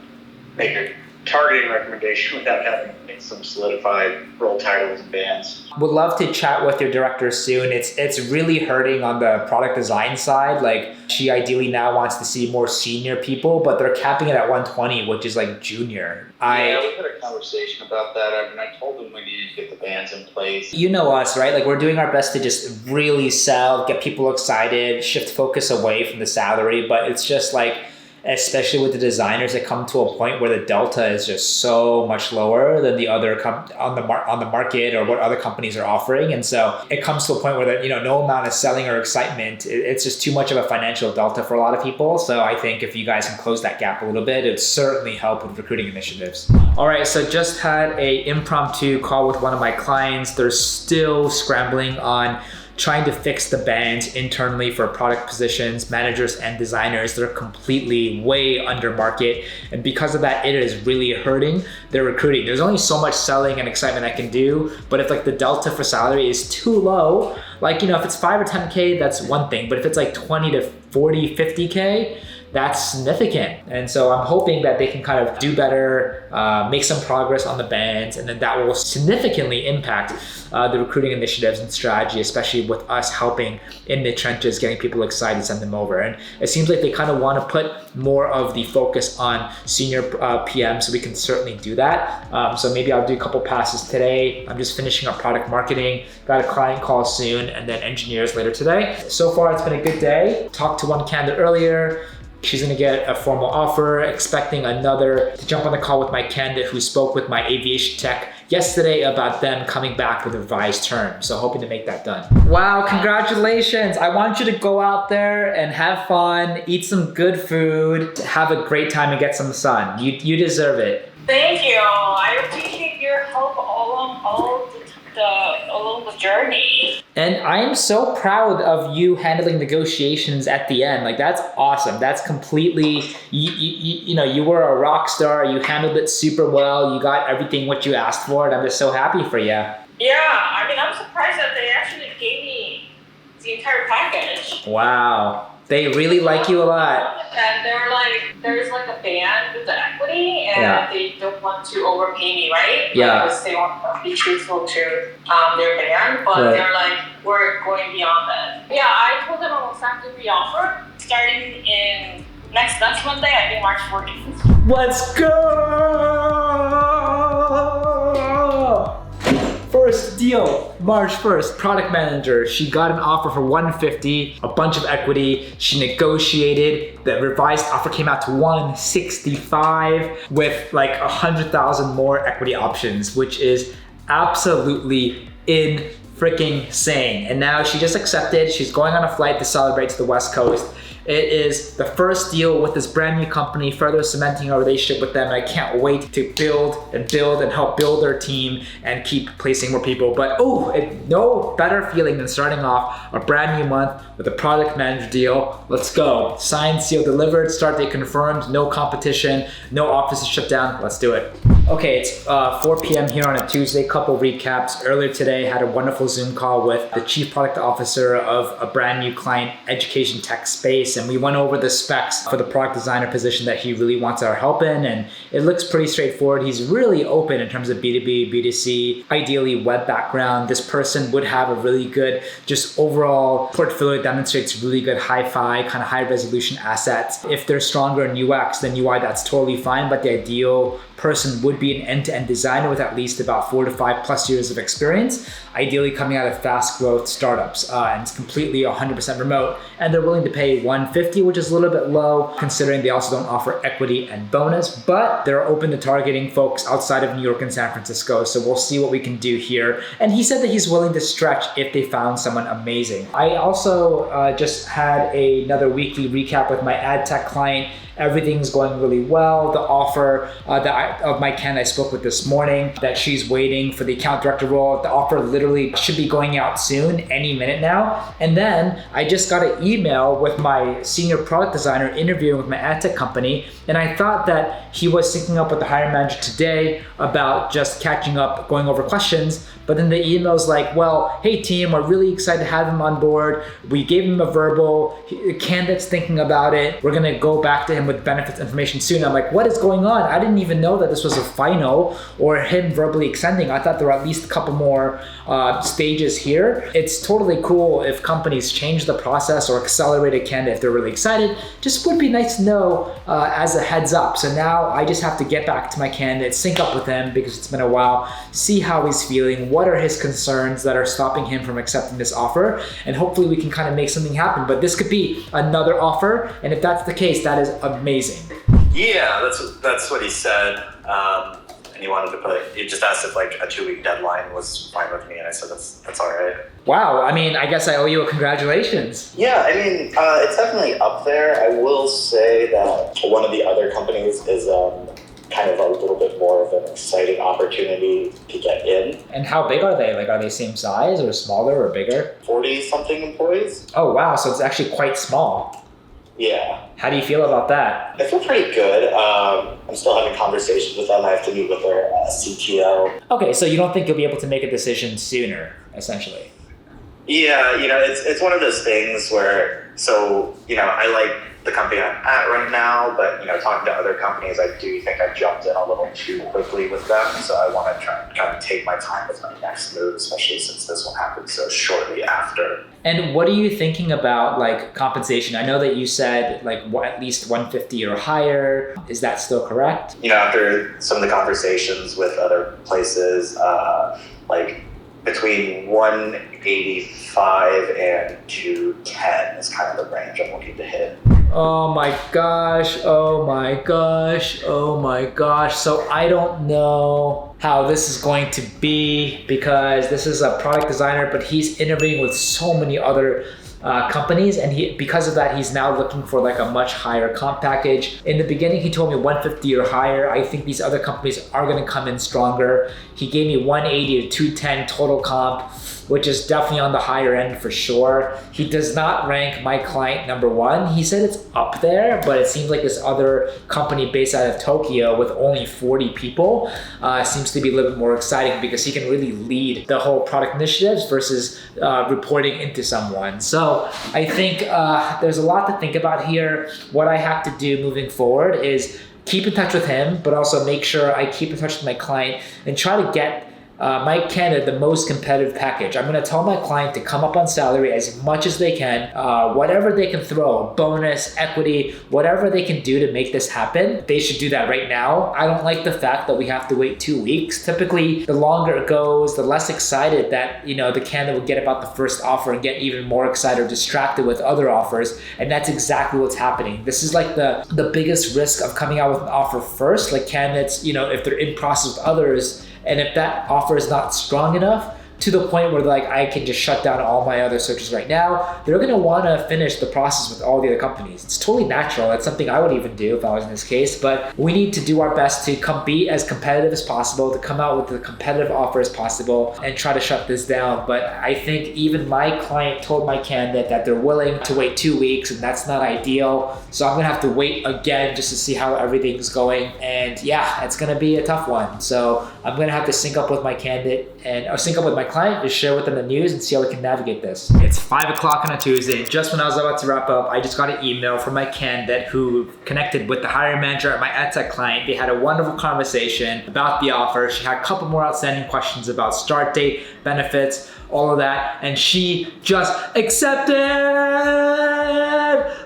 make a targeting recommendation without having some solidified role titles and bands. Would love to chat with your director soon. It's really hurting on the product design side. Like she ideally now wants to see more senior people, but they're capping it at 120, which is like junior. We had a conversation about that. I told them we needed to get the bands in place. You know us, right? Like we're doing our best to just really sell, get people excited, shift focus away from the salary, but it's just like, especially with the designers, that come to a point where the delta is just so much lower than the other on the market or what other companies are offering. And so it comes to a point where no amount of selling or excitement, it's just too much of a financial delta for a lot of people. So I think if you guys can close that gap a little bit, it'd certainly help with recruiting initiatives. All right, so just had a impromptu call with one of my clients. They're still scrambling on trying to fix the bands internally for product positions, managers and designers. They're completely way under market. And because of that, it is really hurting their recruiting. There's only so much selling and excitement I can do, but if like the delta for salary is too low, like, if it's 5 or 10K, that's one thing. But if it's like 20 to 40, 50K, that's significant. And so I'm hoping that they can kind of do better, make some progress on the bands, and then that will significantly impact the recruiting initiatives and strategy, especially with us helping in the trenches, getting people excited, send them over. And it seems like they kind of want to put more of the focus on senior PM, so we can certainly do that. So maybe I'll do a couple passes today. I'm just finishing up product marketing, got a client call soon, and then engineers later today. So far, it's been a good day. Talked to one candidate earlier. She's gonna get a formal offer, expecting another to jump on the call with my candidate who spoke with my aviation tech yesterday about them coming back with revised terms. So hoping to make that done. Wow, congratulations. I want you to go out there and have fun, eat some good food, have a great time and get some sun. You deserve it. Thank you. I appreciate your help along the journey. And I am so proud of you handling negotiations at the end. Like, that's awesome. That's completely, you know, you were a rock star. You handled it super well. You got everything what you asked for, and I'm just so happy for you. Yeah, I mean, I'm surprised that they actually gave me the entire package. Wow. They really like you a lot. And they're like, there's like a band with the equity, and they don't want to overpay me, right? Yeah. Because they want to be truthful to their band, but they're like, we're going beyond that. Yeah, I told them I'll accept the offer starting in next Monday, I think March 14th. Let's go! First deal, March 1st, product manager. She got an offer for $150, a bunch of equity. She negotiated. The revised offer came out to $165 with like 100,000 more equity options, which is absolutely insane. And now she just accepted. She's going on a flight to celebrate to the West Coast. It is the first deal with this brand new company, further cementing our relationship with them. I can't wait to build and help build their team and keep placing more people. But no better feeling than starting off a brand new month with a product manager deal. Let's go. Signed, sealed, delivered, start date confirmed, no competition, no offices shut down. Let's do it. Okay, it's 4 p.m. here on a Tuesday. Couple recaps. Earlier today, had a wonderful Zoom call with the Chief Product Officer of a brand new client education tech space, and we went over the specs for the product designer position that he really wants our help in, and it looks pretty straightforward. He's really open in terms of B2B, B2C, ideally web background. This person would have a really good, just overall portfolio that demonstrates really good hi-fi, kind of high resolution assets. If they're stronger in UX than UI, that's totally fine, but the ideal person would be an end-to-end designer with at least about 4 to 5 plus years of experience, ideally coming out of fast growth startups, and it's completely 100% remote, and they're willing to pay $150, which is a little bit low considering they also don't offer equity and bonus, but they're open to targeting folks outside of New York and San Francisco, so we'll see what we can do here. And he said that he's willing to stretch if they found someone amazing. I also just had another weekly recap with my ad tech client. Everything's going really well. The offer of my candidate I spoke with this morning, that she's waiting for the account director role. The offer literally should be going out soon, any minute now. And then I just got an email with my senior product designer interviewing with my ad tech company. And I thought that he was syncing up with the hiring manager today about just catching up, going over questions. But then the email's like, well, hey team, we're really excited to have him on board. We gave him a verbal, the candidate's thinking about it. We're gonna go back to him with benefits information soon. I'm like, what is going on? I didn't even know that this was a final or him verbally extending. I thought there were at least a couple more stages here. It's totally cool if companies change the process or accelerate a candidate if they're really excited. Just would be nice to know as a heads up. So now I just have to get back to my candidate, sync up with him because it's been a while, see how he's feeling, what are his concerns that are stopping him from accepting this offer, and hopefully we can kind of make something happen. But this could be another offer, and if that's the case, that is amazing. Yeah, that's what he said. And he wanted to he just asked if like a 2-week deadline was fine with me, and I said that's all right. Wow, I mean, I guess I owe you a congratulations. Yeah, I mean, it's definitely up there. I will say that one of the other companies is kind of a little bit more of an exciting opportunity to get in. And how big are they? Like, are they same size or smaller or bigger? 40-something employees. Oh, wow, so it's actually quite small. Yeah. How do you feel about that? I feel pretty good. I'm still having conversations with them. I have to meet with their CTO. Okay, so you don't think you'll be able to make a decision sooner, essentially? Yeah, it's one of those things where, I like the company I'm at right now, but talking to other companies, I do think I jumped in a little too quickly with them. So I want to try and kind of take my time with my next move, especially since this one happened so shortly after. And what are you thinking about like compensation? I know that you said like at least 150 or higher. Is that still correct? After some of the conversations with other places, like between 185 and 210 is kind of the range I'm looking to hit. Oh my gosh, oh my gosh, oh my gosh. So I don't know how this is going to be because this is a product designer, but he's interviewing with so many other companies, and because of that, he's now looking for like a much higher comp package. In the beginning, he told me 150 or higher. I think these other companies are going to come in stronger. He gave me 180 to 210 total comp, which is definitely on the higher end for sure. He does not rank my client number one. He said it's up there, but it seems like this other company based out of Tokyo with only 40 people seems to be a little bit more exciting because he can really lead the whole product initiatives versus reporting into someone. So I think there's a lot to think about here. What I have to do moving forward is keep in touch with him, but also make sure I keep in touch with my client and try to get my candidate the most competitive package. I'm going to tell my client to come up on salary as much as they can, whatever they can throw, bonus, equity, whatever they can do to make this happen. They should do that right now. I don't like the fact that we have to wait 2 weeks. Typically, the longer it goes, the less excited that the candidate will get about the first offer and get even more excited or distracted with other offers. And that's exactly what's happening. This is like the biggest risk of coming out with an offer first. Like candidates, if they're in process with others, and if that offer is not strong enough to the point where like I can just shut down all my other searches right now, they're going to want to finish the process with all the other companies. It's totally natural. That's something I would even do if I was in this case, but we need to do our best to be as competitive as possible, to come out with a competitive offer as possible and try to shut this down. But I think even my client told my candidate that they're willing to wait 2 weeks, and that's not ideal. So I'm going to have to wait again just to see how everything's going. And yeah, it's going to be a tough one. So I'm going to have to sync up with my candidate and sync up with my client to share with them the news and see how we can navigate this. It's 5 o'clock on a Tuesday. Just when I was about to wrap up, I just got an email from my candidate who connected with the hiring manager at my EdTech client. They had a wonderful conversation about the offer. She had a couple more outstanding questions about start date, benefits, all of that, and she just accepted.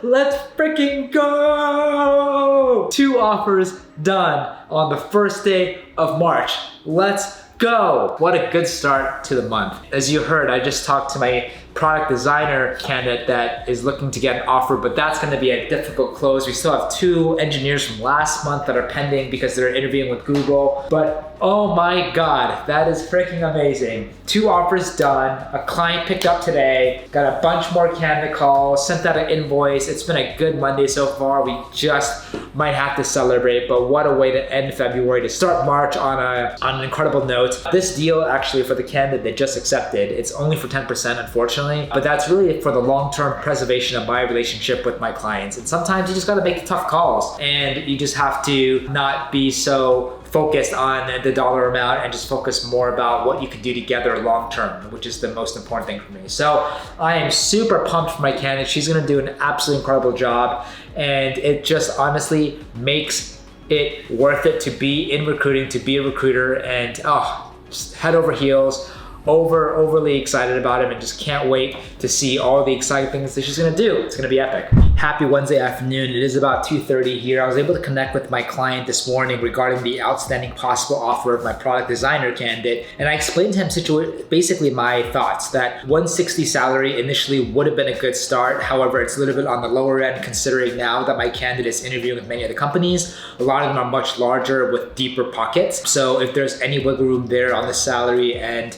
Let's freaking go. 2 offers done on the first day of March. Let's go. What a good start to the month. As you heard, I just talked to my product designer candidate that is looking to get an offer, but that's going to be a difficult close. We still have 2 engineers from last month that are pending because they're interviewing with Google. But oh my God, that is freaking amazing. 2 offers done. A client picked up today. Got a bunch more candidate calls. Sent out an invoice. It's been a good Monday so far. We just might have to celebrate, but what a way to end February, to start March on an incredible note. This deal actually for the candidate that just accepted, it's only for 10% unfortunately, but that's really for the long-term preservation of my relationship with my clients. And sometimes you just got to make the tough calls, and you just have to not be so focused on the dollar amount and just focus more about what you can do together long term, which is the most important thing for me. So I am super pumped for my candidate. She's going to do an absolutely incredible job, and it just honestly makes it worth it to be in recruiting, to be a recruiter, and just head over heels. Overly excited about him, and just can't wait to see all the exciting things that she's gonna do. It's gonna be epic. Happy Wednesday afternoon. It is about 2:30 here. I was able to connect with my client this morning regarding the outstanding possible offer of my product designer candidate, and I explained to him basically my thoughts that 160 salary initially would have been a good start. However, it's a little bit on the lower end considering now that my candidate is interviewing with many other companies. A lot of them are much larger with deeper pockets. So if there's any wiggle room there on the salary and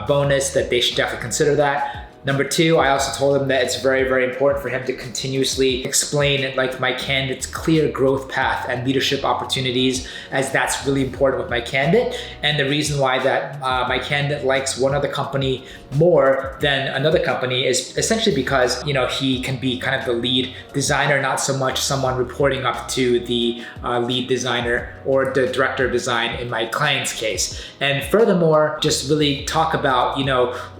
bonus, that they should definitely consider that. Number 2, I also told him that it's very important for him to continuously explain like my candidate's clear growth path and leadership opportunities, as that's really important with my candidate. And the reason why that my candidate likes one other company more than another company is essentially because he can be kind of the lead designer, not so much someone reporting up to the lead designer or the director of design in my client's case. And furthermore, just really talk about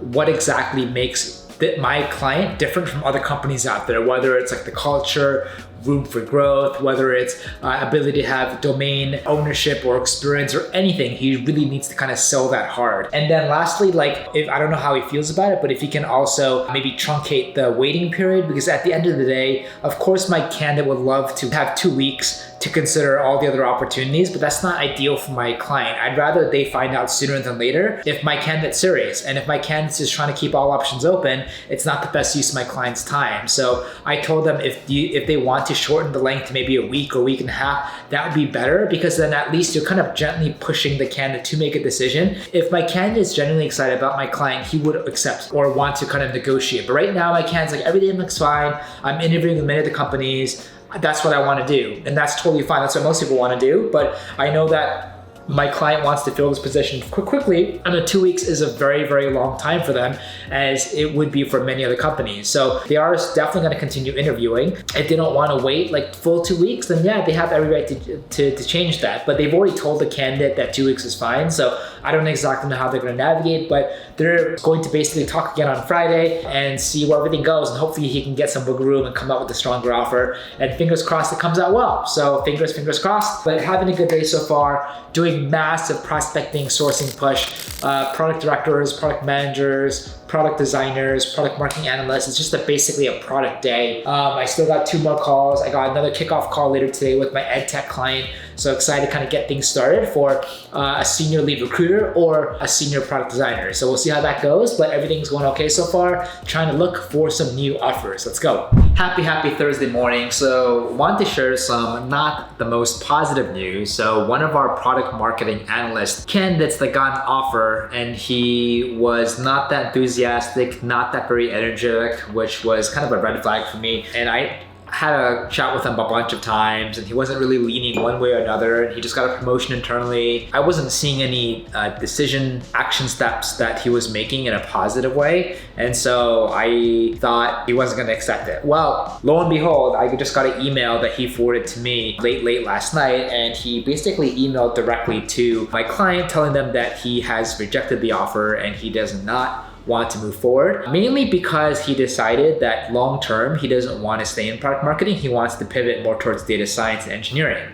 what exactly makes my client different from other companies out there, whether it's like the culture, room for growth, whether it's ability to have domain ownership or experience or anything, he really needs to kind of sell that hard. And then lastly, like, if I don't know how he feels about it, but if he can also maybe truncate the waiting period, because at the end of the day, of course, my candidate would love to have 2 weeks to consider all the other opportunities, but that's not ideal for my client. I'd rather they find out sooner than later if my candidate's serious. And if my candidate's just trying to keep all options open, it's not the best use of my client's time. So I told them if they want to shorten the length to maybe a week or week and a half, that would be better, because then at least you're kind of gently pushing the candidate to make a decision. If my candidate is genuinely excited about my client, he would accept or want to kind of negotiate. But right now my candidate's like, everything looks fine. I'm interviewing with many of the companies. That's what I want to do. And that's totally fine. That's what most people want to do. But I know that my client wants to fill this position quickly, and the 2 weeks is a very, very long time for them, as it would be for many other companies. So they are definitely going to continue interviewing. If they don't want to wait like full 2 weeks, then yeah, they have every right to change that. But they've already told the candidate that 2 weeks is fine. So I don't exactly know how they're going to navigate, but they're going to basically talk again on Friday and see where everything goes. And hopefully he can get some wiggle room and come out with a stronger offer. And fingers crossed it comes out well. So fingers crossed. But having a good day so far, doing massive prospecting, sourcing push, product directors, product managers, product designers, product marketing analysts. It's just basically a product day. I still got 2 more calls. I got another kickoff call later today with my ed tech client. So excited to kind of get things started for a senior lead recruiter or a senior product designer. So we'll see how that goes, but everything's going okay so far. Trying to look for some new offers. Let's go. Happy Thursday morning. So want to share some not the most positive news. So one of our product marketing analyst candidates that got an offer, and he was not that enthusiastic, not that very energetic, which was kind of a red flag for me. And I had a chat with him a bunch of times, and he wasn't really leaning one way or another, and he just got a promotion internally. I wasn't seeing any action steps that he was making in a positive way, and so I thought he wasn't going to accept it. Well, lo and behold, I just got an email that he forwarded to me late last night, and he basically emailed directly to my client telling them that he has rejected the offer and he does not want to move forward, mainly because he decided that long term he doesn't want to stay in product marketing. He wants to pivot more towards data science and engineering.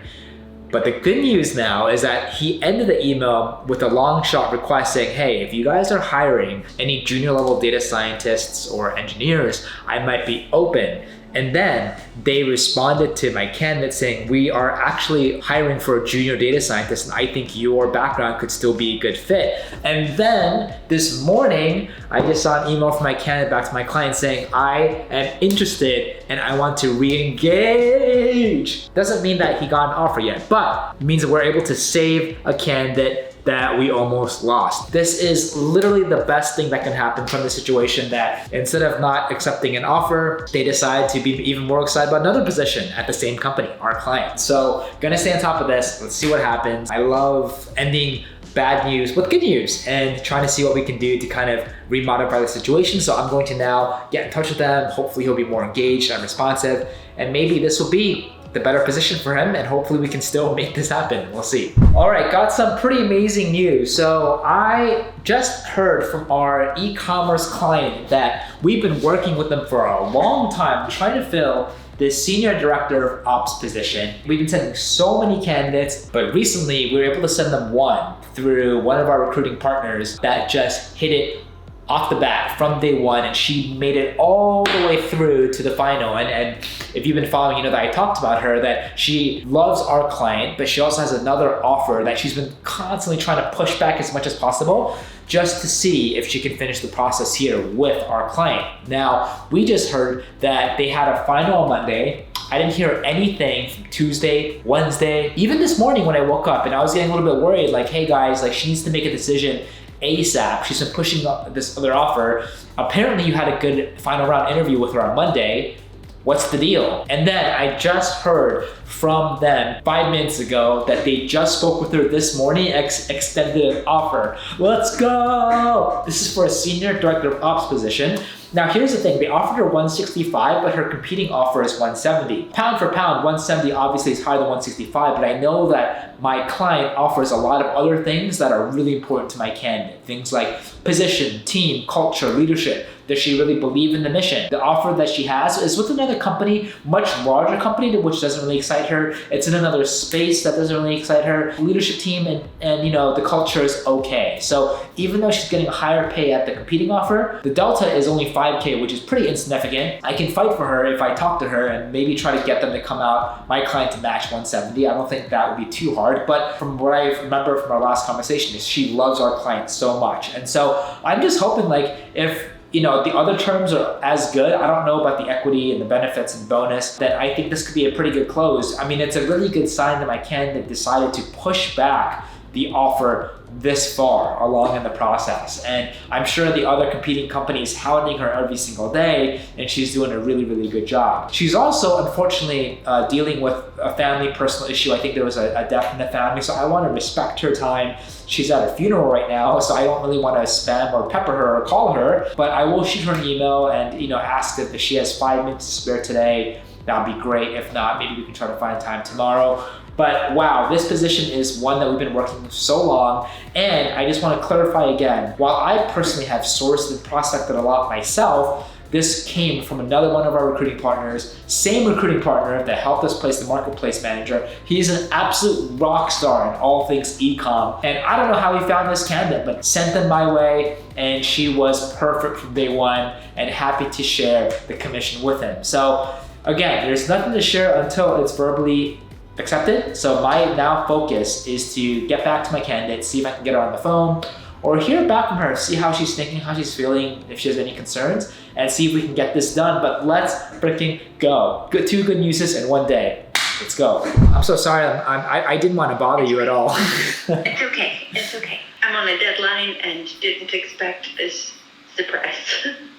But the good news now is that he ended the email with a long shot request saying, hey, if you guys are hiring any junior level data scientists or engineers, I might be open. And then they responded to my candidate saying, we are actually hiring for a junior data scientist, and I think your background could still be a good fit. And then this morning, I just saw an email from my candidate back to my client saying, I am interested and I want to re-engage. Doesn't mean that he got an offer yet, but it means that we're able to save a candidate that we almost lost. This is literally the best thing that can happen from the situation, that instead of not accepting an offer, they decide to be even more excited about another position at the same company, our client. So gonna stay on top of this. Let's see what happens. I love ending bad news with good news and trying to see what we can do to kind of remodify the situation. So I'm going to now get in touch with them. Hopefully he'll be more engaged and responsive, and maybe this will be the better position for him, and hopefully we can still make this happen. We'll see. All right, got some pretty amazing news. So I just heard from our e-commerce client that we've been working with them for a long time trying to fill this senior director of ops position. We've been sending so many candidates, but recently we were able to send them one through one of our recruiting partners that just hit it off the bat from day one, and she made it all the way through to the final. And if you've been following, you know that I talked about her, that she loves our client, but she also has another offer that she's been constantly trying to push back as much as possible just to see if she can finish the process here with our client. Now, we just heard that they had a final on Monday. I didn't hear anything from Tuesday, Wednesday, even this morning when I woke up, and I was getting a little bit worried, like, hey guys, like she needs to make a decision ASAP. She's been pushing this other offer. Apparently you had a good final round interview with her on Monday. What's the deal? And then I just heard from them 5 minutes ago that they just spoke with her this morning, extended an offer. Let's go! This is for a senior director of ops position. Now here's the thing, they offered her 165, but her competing offer is 170. Pound for pound, 170 obviously is higher than 165, but I know that my client offers a lot of other things that are really important to my candidate. Things like position, team, culture, leadership. Does she really believe in the mission? The offer that she has is with another company, much larger company, which doesn't really excite her. It's in another space that doesn't really excite her. Leadership team and you know, the culture is okay. So even though she's getting a higher pay at the competing offer, the delta is only 5K, which is pretty insignificant. I can fight for her if I talk to her and maybe try to get them to come out, my client to match 170. I don't think that would be too hard, but from what I remember from our last conversation is she loves our client so much. And so I'm just hoping like if you know, the other terms are as good. I don't know about the equity and the benefits and bonus, that I think this could be a pretty good close. I mean, it's a really good sign that my candidate decided to push back the offer this far along in the process. And I'm sure the other competing companies hounding her every single day, and she's doing a really, really good job. She's also unfortunately dealing with a family personal issue. I think there was a death in the family, so I want to respect her time. She's at a funeral right now, so I don't really want to spam or pepper her or call her, but I will shoot her an email and, you know, ask if she has 5 minutes to spare today. That'd be great. If not, maybe we can try to find time tomorrow. But wow, this position is one that we've been working so long. And I just want to clarify again, while I personally have sourced and prospected a lot myself, this came from another one of our recruiting partners, same recruiting partner that helped us place the marketplace manager. He's an absolute rock star in all things e-com. And I don't know how he found this candidate, but sent them my way, and she was perfect from day one and happy to share the commission with him. So again, there's nothing to share until it's verbally accepted. So my now focus is to get back to my candidate, see if I can get her on the phone, or hear back from her, see how she's thinking, how she's feeling, if she has any concerns, and see if we can get this done. But let's freaking go. Two good newses in one day. Let's go. I'm so sorry, I didn't want to bother you at all. It's okay, it's okay. I'm on a deadline and didn't expect this surprise.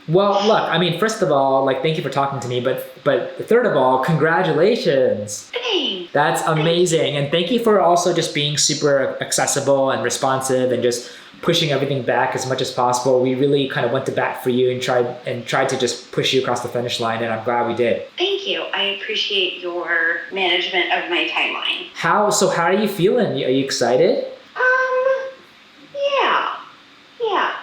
Well, look, I mean, first of all, like, thank you for talking to me, but third of all, congratulations. Thanks. That's amazing. And thank you for also just being super accessible and responsive and just pushing everything back as much as possible. We really kind of went to bat for you and tried to just push you across the finish line, and I'm glad we did. Thank you. I appreciate your management of my timeline. How are you feeling? Are you excited? Yeah.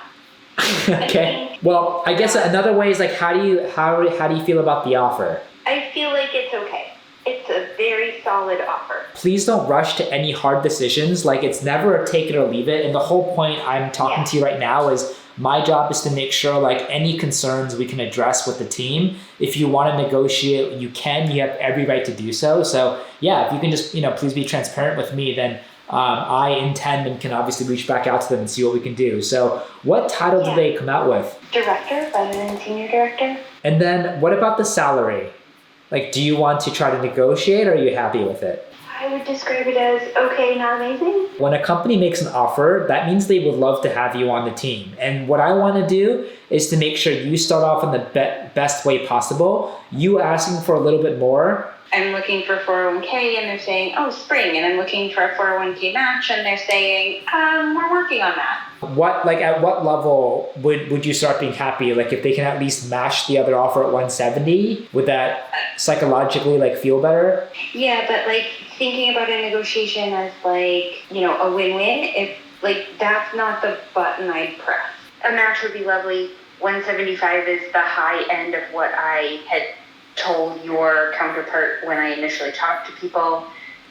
Okay. Well, I guess another way is like, how do you feel about the offer? I feel like it's okay. It's a very solid offer. Please don't rush to any hard decisions. Like, it's never a take it or leave it. And the whole point I'm talking to you right now is my job is to make sure like any concerns we can address with the team. If you want to negotiate, you can. You have every right to do so. So yeah, if you can just, please be transparent with me, then I intend and can obviously reach back out to them and see what we can do. So what title did they come out with? Director rather than senior director. And then what about the salary? Like, do you want to try to negotiate, or are you happy with it? I would describe it as okay, not amazing. When a company makes an offer, that means they would love to have you on the team. And what I want to do is to make sure you start off in the best way possible. You asking for a little bit more. I'm looking for 401k and they're saying, oh, spring. And I'm looking for a 401k match and they're saying, we're working on that. At what level would you start being happy? Like, if they can at least match the other offer at 170, would that psychologically feel better? Yeah, but thinking about a negotiation as a win-win, if that's not the button I'd press. A match would be lovely. 175 is the high end of what I had told your counterpart when I initially talked to people.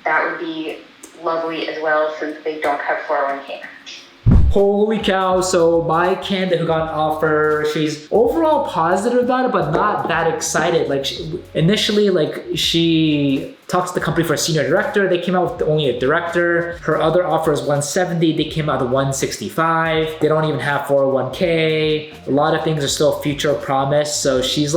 That would be lovely as well, since they don't have 401k match. Holy cow. So my candidate who got an offer, she's overall positive about it, but not that excited. Initially, she talks to the company for a senior director. They came out with only a director. Her other offer is 170. They came out with 165. They don't even have 401k. A lot of things are still future promise. So she's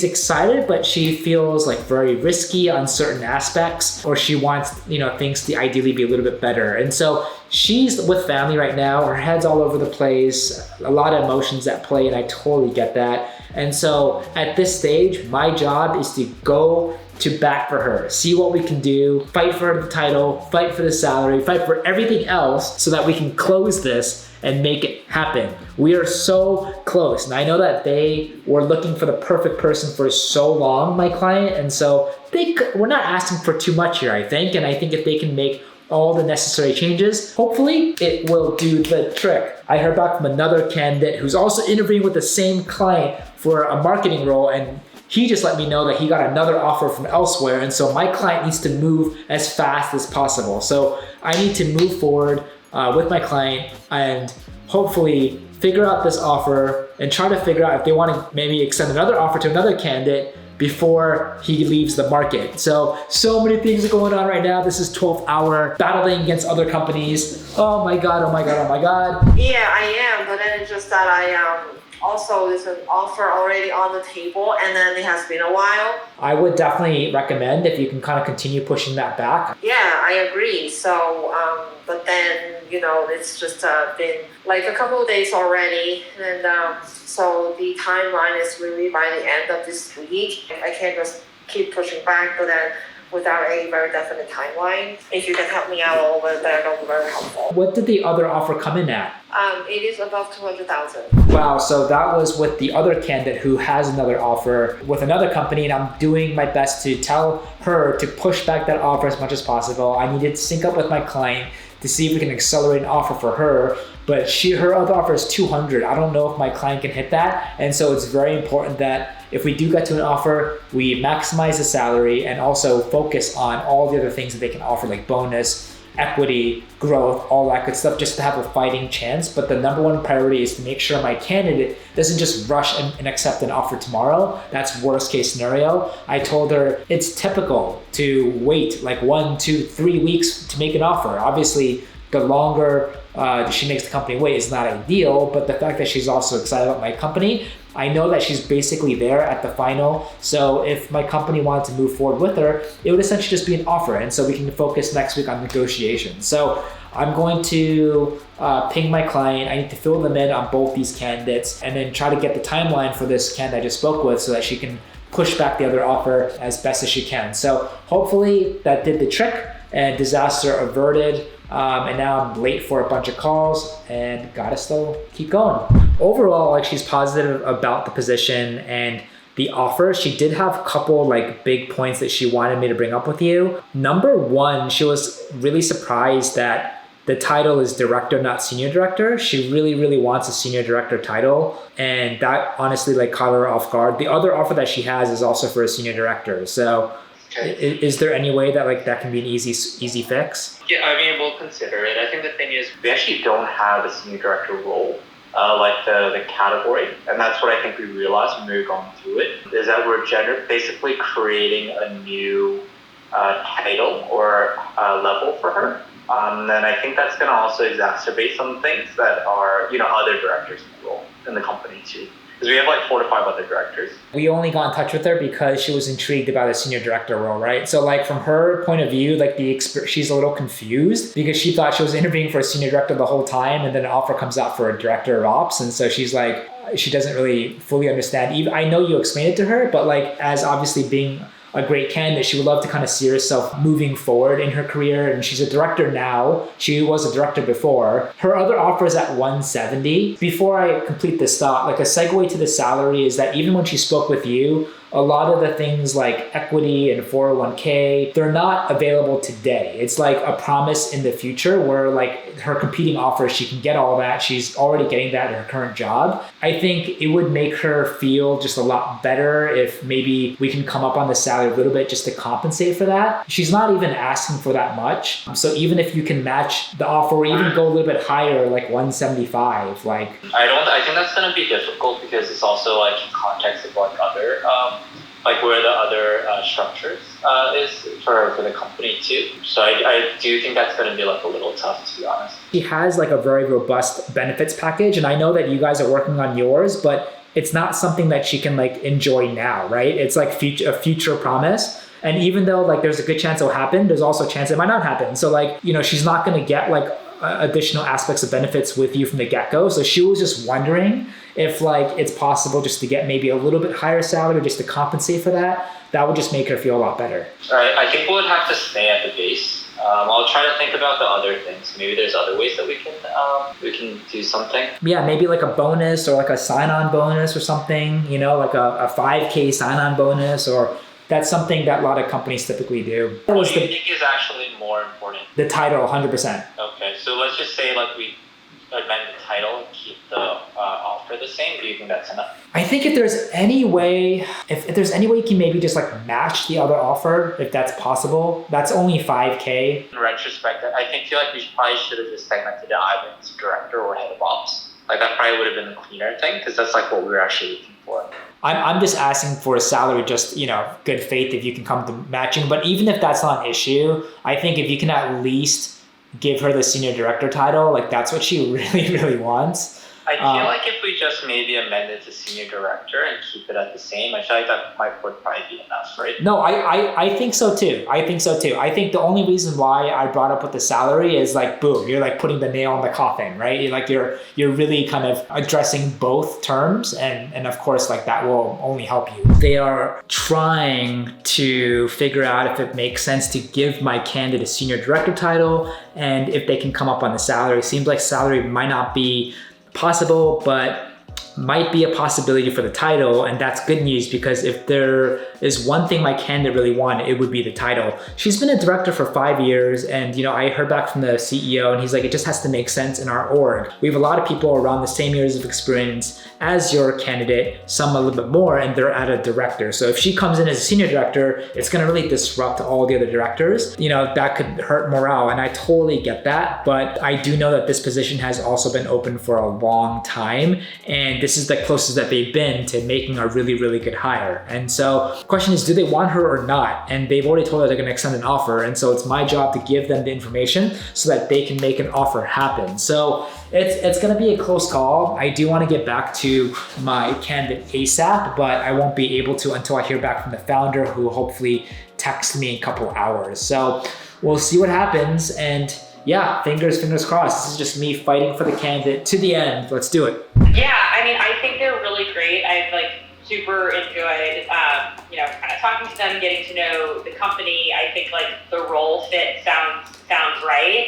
excited, but she feels very risky on certain aspects, or she wants, things to ideally be a little bit better. And so she's with family right now. Her head's all over the place, a lot of emotions at play, and I totally get that. And so at this stage, my job is to go to bat for her, see what we can do, fight for the title, fight for the salary, fight for everything else so that we can close this and make it happen. We are so close. And I know that they were looking for the perfect person for so long, my client. And so we're not asking for too much here, I think. And I think if they can make all the necessary changes, hopefully it will do the trick. I heard back from another candidate who's also interviewing with the same client for a marketing role, and he just let me know that he got another offer from elsewhere, and so my client needs to move as fast as possible. So I need to move forward with my client and hopefully figure out this offer and try to figure out if they want to maybe extend another offer to another candidate before he leaves the market. So many things are going on right now. This is 12th hour battling against other companies. Oh my God, oh my God, oh my God. Yeah, I am, but then it's just that also there's an offer already on the table, and then it has been a while. I would definitely recommend if you can kind of continue pushing that back. Yeah, I agree. So, but then, it's just been like a couple of days already, and so the timeline is really by the end of this week. I can't just keep pushing back, but then without a very definite timeline. If you can help me out a little bit, that'll be very helpful. What did the other offer come in at? It is above 200,000. Wow, so that was with the other candidate who has another offer with another company, and I'm doing my best to tell her to push back that offer as much as possible. I needed to sync up with my client to see if we can accelerate an offer for her, but her other offer is 200. I don't know if my client can hit that, and so it's very important that if we do get to an offer, we maximize the salary and also focus on all the other things that they can offer, like bonus, equity, growth, all that good stuff, just to have a fighting chance. But the number one priority is to make sure my candidate doesn't just rush and accept an offer tomorrow. That's worst case scenario. I told her it's typical to wait like 1, 2, 3 weeks to make an offer. Obviously, the longer she makes the company wait is not ideal, but the fact that she's also excited about my company, I know that she's basically there at the final. So if my company wanted to move forward with her, it would essentially just be an offer. And so we can focus next week on negotiations. So I'm going to ping my client. I need to fill them in on both these candidates and then try to get the timeline for this candidate I just spoke with so that she can push back the other offer as best as she can. So hopefully that did the trick and disaster averted. And now I'm late for a bunch of calls and gotta still keep going. Overall, like, she's positive about the position and the offer. She did have a couple like big points that she wanted me to bring up with you. Number one, she was really surprised that the title is director, not senior director. She really, really wants a senior director title. And that honestly like caught her off guard. The other offer that she has is also for a senior director. So is there any way that like that can be an easy fix? Yeah, I mean, we'll consider it. I think the thing is, we actually don't have a senior director role, like the category, and that's what I think we realized when we were going through it, is that we're basically creating a new title or level for her. And I think that's going to also exacerbate some things that are, other directors in the role in the company too. Because we have like 4 to 5 other directors. We only got in touch with her because she was intrigued about a senior director role, right? So like from her point of view, like she's a little confused because she thought she was interviewing for a senior director the whole time, and then an offer comes out for a director of ops, and so she's like, she doesn't really fully understand. Even I know you explained it to her, but like as obviously being a great candidate, she would love to kind of see herself moving forward in her career, and she's a director now. She was a director before. Her other offer is at 170. Before I complete this thought, like a segue to the salary is that even when she spoke with you, a lot of the things like equity and 401k, they're not available today. It's like a promise in the future where like her competing offers, she can get all that. She's already getting that in her current job. I think it would make her feel just a lot better if maybe we can come up on the salary a little bit just to compensate for that. She's not even asking for that much. So even if you can match the offer or even go a little bit higher, like 175, like. I think that's going to be difficult because it's also like in context of like other, like where the other structures is for the company too. So I do think that's going to be like a little tough, to be honest. She has like a very robust benefits package, and I know that you guys are working on yours, but it's not something that she can like enjoy now, right? It's like a future promise. And even though like there's a good chance it'll happen, there's also a chance it might not happen. So like, she's not going to get like additional aspects of benefits with you from the get-go. So she was just wondering if like it's possible just to get maybe a little bit higher salary just to compensate for that. That would just make her feel a lot better. Right. I think we would have to stay at the base I'll try to think about the other things. Maybe there's other ways that we can do something. Yeah, maybe like a bonus or like a sign-on bonus or something, you know, like a 5K sign-on bonus, or that's something that a lot of companies typically do. What do you think is actually more important? The title, 100%. Okay, so let's just say like we amend the title and keep the offer the same. Do you think that's enough? I think if there's any way, if there's any way you can maybe just like match the other offer, if that's possible, that's only 5K. In retrospect, I feel like we probably should have just segmented it either as director or head of ops. Like that probably would have been the cleaner thing, because that's like what we were actually looking for. I'm just asking for a salary, just, you know, good faith if you can come to matching. But even if that's not an issue, I think if you can at least give her the senior director title, like that's what she really, really wants. I feel like if we just maybe amend it to senior director and keep it at the same, I feel like that would probably be enough, right? No, I think so too. I think the only reason why I brought up with the salary is like, boom, you're like putting the nail in the coffin, right? You're really kind of addressing both terms, and of course, like that will only help you. They are trying to figure out if it makes sense to give my candidate a senior director title, and if they can come up on the salary. Seems like salary might not be possible, but might be a possibility for the title, and that's good news, because if there is one thing my candidate really wanted, it would be the title. She's been a director for 5 years, and you know, I heard back from the CEO, and he's like, it just has to make sense in our org. We have a lot of people around the same years of experience as your candidate, some a little bit more, and they're at a director. So if she comes in as a senior director, it's gonna really disrupt all the other directors. You know, that could hurt morale, and I totally get that, but I do know that this position has also been open for a long time, and this is the closest that they've been to making a really, really good hire. And so the question is, do they want her or not? And they've already told her they're gonna extend an offer, and so it's my job to give them the information so that they can make an offer happen. So it's gonna be a close call. I do wanna get back to my candidate ASAP, but I won't be able to until I hear back from the founder, who hopefully texts me in a couple hours. So we'll see what happens, and yeah, fingers crossed. This is just me fighting for the candidate to the end. Let's do it. Yeah, I mean, I think they're really great. I've like super enjoyed, kind of talking to them, getting to know the company. I think like the role fit sounds right.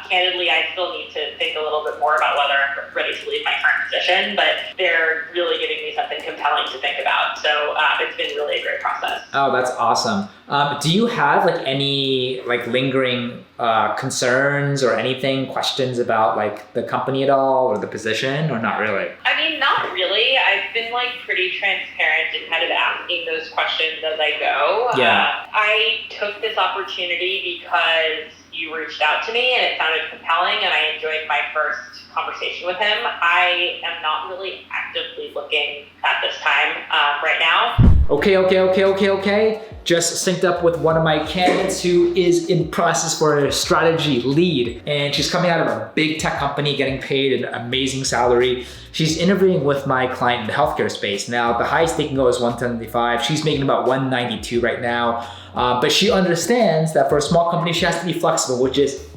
Candidly, I still need to think a little bit more about whether I'm ready to leave my current position, but they're really giving me something compelling to think about. So it's been really a great process. Oh, that's awesome. Do you have like any like lingering concerns or anything, questions about like the company at all or the position, or not really? I mean, not really. I've been like pretty transparent and kind of asking those questions as I go. Yeah. I took this opportunity because you reached out to me and it sounded compelling, and I enjoyed my first conversation with him. I am not really actively looking at this time right now. Okay. Just synced up with one of my candidates who is in process for a strategy lead, and she's coming out of a big tech company getting paid an amazing salary. She's interviewing with my client in the healthcare space. Now, the highest they can go is 175. She's making about 192 right now. But she understands that for a small company, she has to be flexible, which is,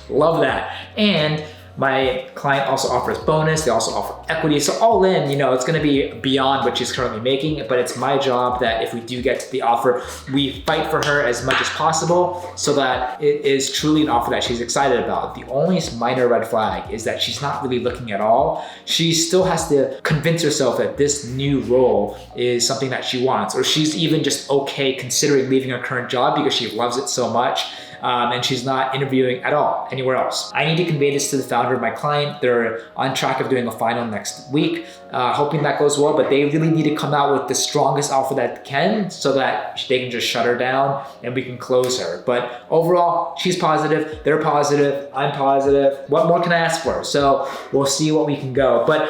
love that. And my client also offers bonus. They also offer equity. So all in, it's gonna be beyond what she's currently making, but it's my job that if we do get to the offer, we fight for her as much as possible so that it is truly an offer that she's excited about. The only minor red flag is that she's not really looking at all. She still has to convince herself that this new role is something that she wants, or she's even just okay considering leaving her current job because she loves it so much. And she's not interviewing at all anywhere else. I need to convey this to the founder of my client. They're on track of doing a final next week, hoping that goes well, but they really need to come out with the strongest offer that they can so that they can just shut her down and we can close her. But overall, she's positive, they're positive, I'm positive. What more can I ask for? So we'll see what we can go. But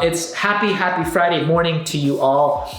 it's happy Friday morning to you all.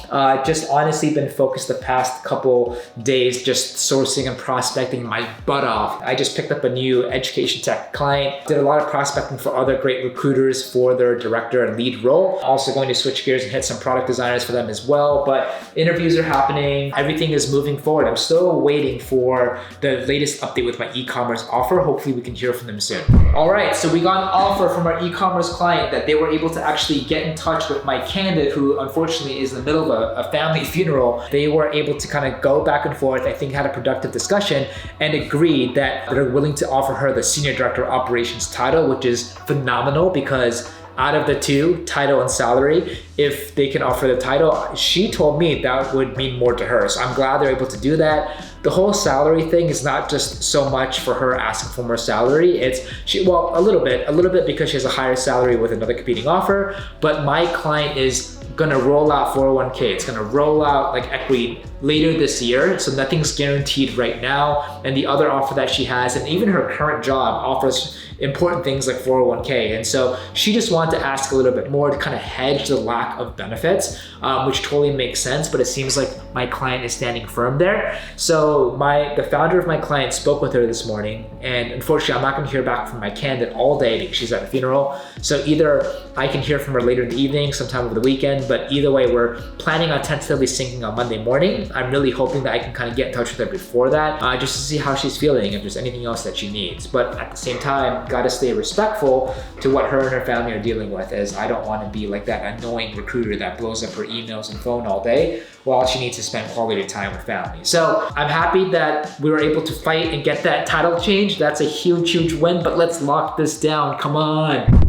Just honestly been focused the past couple days just sourcing and prospecting my butt off. I just picked up a new education tech client, did a lot of prospecting prospecting for other great recruiters for their director and lead role. Also going to switch gears and hit some product designers for them as well. But interviews are happening. Everything is moving forward. I'm still waiting for the latest update with my e-commerce offer. Hopefully we can hear from them soon. All right, so we got an offer from our e-commerce client that they were able to actually get in touch with my candidate, who unfortunately is in the middle of a family funeral. They were able to kind of go back and forth, I think had a productive discussion, and agreed that they're willing to offer her the Senior Director of Operations title, which is phenomenal because out of the two, title and salary, if they can offer the title, she told me that would mean more to her. So I'm glad they're able to do that. The whole salary thing is not just so much for her asking for more salary. It's a little bit because she has a higher salary with another competing offer, but my client is gonna roll out 401k. It's gonna roll out like equity later this year. So nothing's guaranteed right now. And the other offer that she has, and even her current job offers important things like 401k. And so she just wanted to ask a little bit more to kind of hedge the lack of benefits, which totally makes sense, but it seems like my client is standing firm there. So the founder of my client spoke with her this morning, and unfortunately I'm not gonna hear back from my candidate all day because she's at a funeral. So either I can hear from her later in the evening, sometime over the weekend, but either way, we're planning on tentatively syncing on Monday morning. I'm really hoping that I can kind of get in touch with her before that, just to see how she's feeling, if there's anything else that she needs. But at the same time, gotta stay respectful to what her and her family are dealing with, as I don't want to be like that annoying recruiter that blows up her emails and phone all day while she needs to spend quality time with family. So I'm happy that we were able to fight and get that title change. That's a huge, huge win, but let's lock this down. Come on.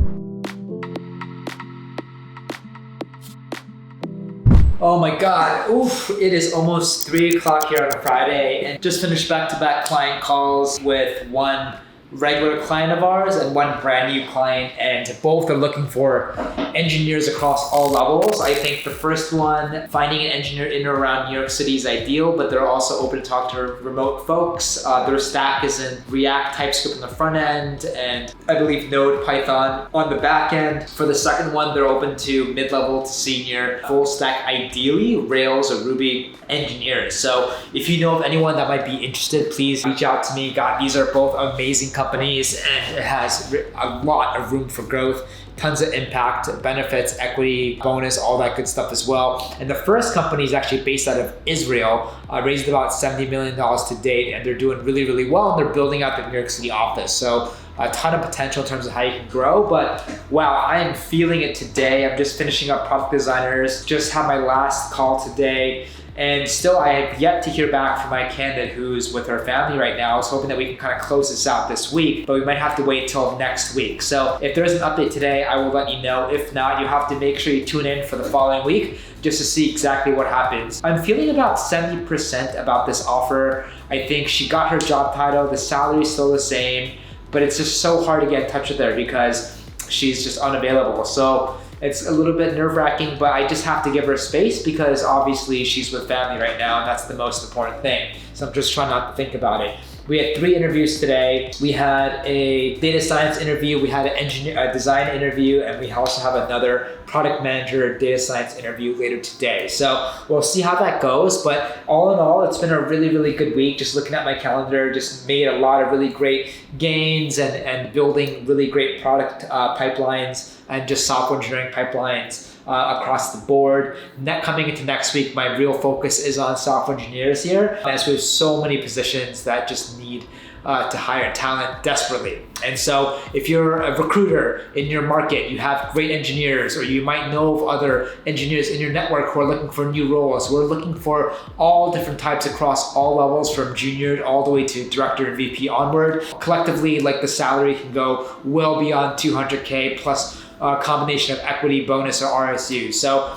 Oh my God, oof, it is almost 3 o'clock here on a Friday, and just finished back-to-back client calls with one regular client of ours and one brand new client, and both are looking for engineers across all levels. I think the first one, finding an engineer in or around New York City is ideal, but they're also open to talk to remote folks. Their stack is in React, TypeScript on the front end, and I believe Node, Python on the back end. For the second one, they're open to mid-level to senior, full stack, ideally Rails or Ruby engineers. So if you know of anyone that might be interested, please reach out to me. God, these are both amazing companies, and it has a lot of room for growth, tons of impact, benefits, equity, bonus, all that good stuff as well. And the first company is actually based out of Israel, raised about $70 million to date, and they're doing really, really well, and they're building out the New York City office. So a ton of potential in terms of how you can grow, but wow, I am feeling it today. I'm just finishing up product designers, just had my last call today. And still, I have yet to hear back from my candidate who's with her family right now. I was hoping that we can kind of close this out this week, but we might have to wait till next week. So if there's an update today, I will let you know. If not, you have to make sure you tune in for the following week just to see exactly what happens. I'm feeling about 70% about this offer. I think she got her job title, the salary is still the same, but it's just so hard to get in touch with her because she's just unavailable. So it's a little bit nerve-wracking, but I just have to give her space because obviously she's with family right now, and that's the most important thing. So I'm just trying not to think about it. We had 3 interviews today. We had a data science interview, we had a design interview, and we also have another product manager data science interview later today. So we'll see how that goes, but all in all, it's been a really, really good week. Just looking at my calendar, just made a lot of really great gains and building really great product pipelines and just software engineering pipelines across the board. Coming into next week, my real focus is on software engineers here, as we have so many positions that just need to hire talent desperately. And so if you're a recruiter in your market, you have great engineers, or you might know of other engineers in your network who are looking for new roles. We're looking for all different types across all levels, from junior all the way to director and VP onward. Collectively, like, the salary can go well beyond 200K plus a combination of equity, bonus, or RSU. So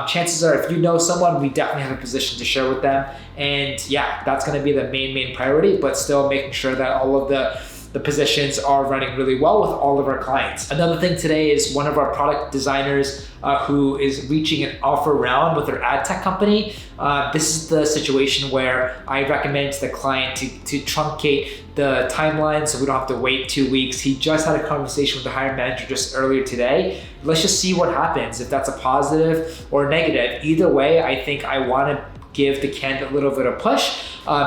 chances are, if you know someone, we definitely have a position to share with them. And yeah, that's gonna be the main priority, but still making sure that all of the positions are running really well with all of our clients. Another thing today is one of our product designers who is reaching an offer round with their ad tech company. This is the situation where I recommend to the client to truncate the timeline so we don't have to wait 2 weeks. He just had a conversation with the hiring manager just earlier today. Let's just see what happens, if that's a positive or negative. Either way, I think I want to give the candidate a little bit of push,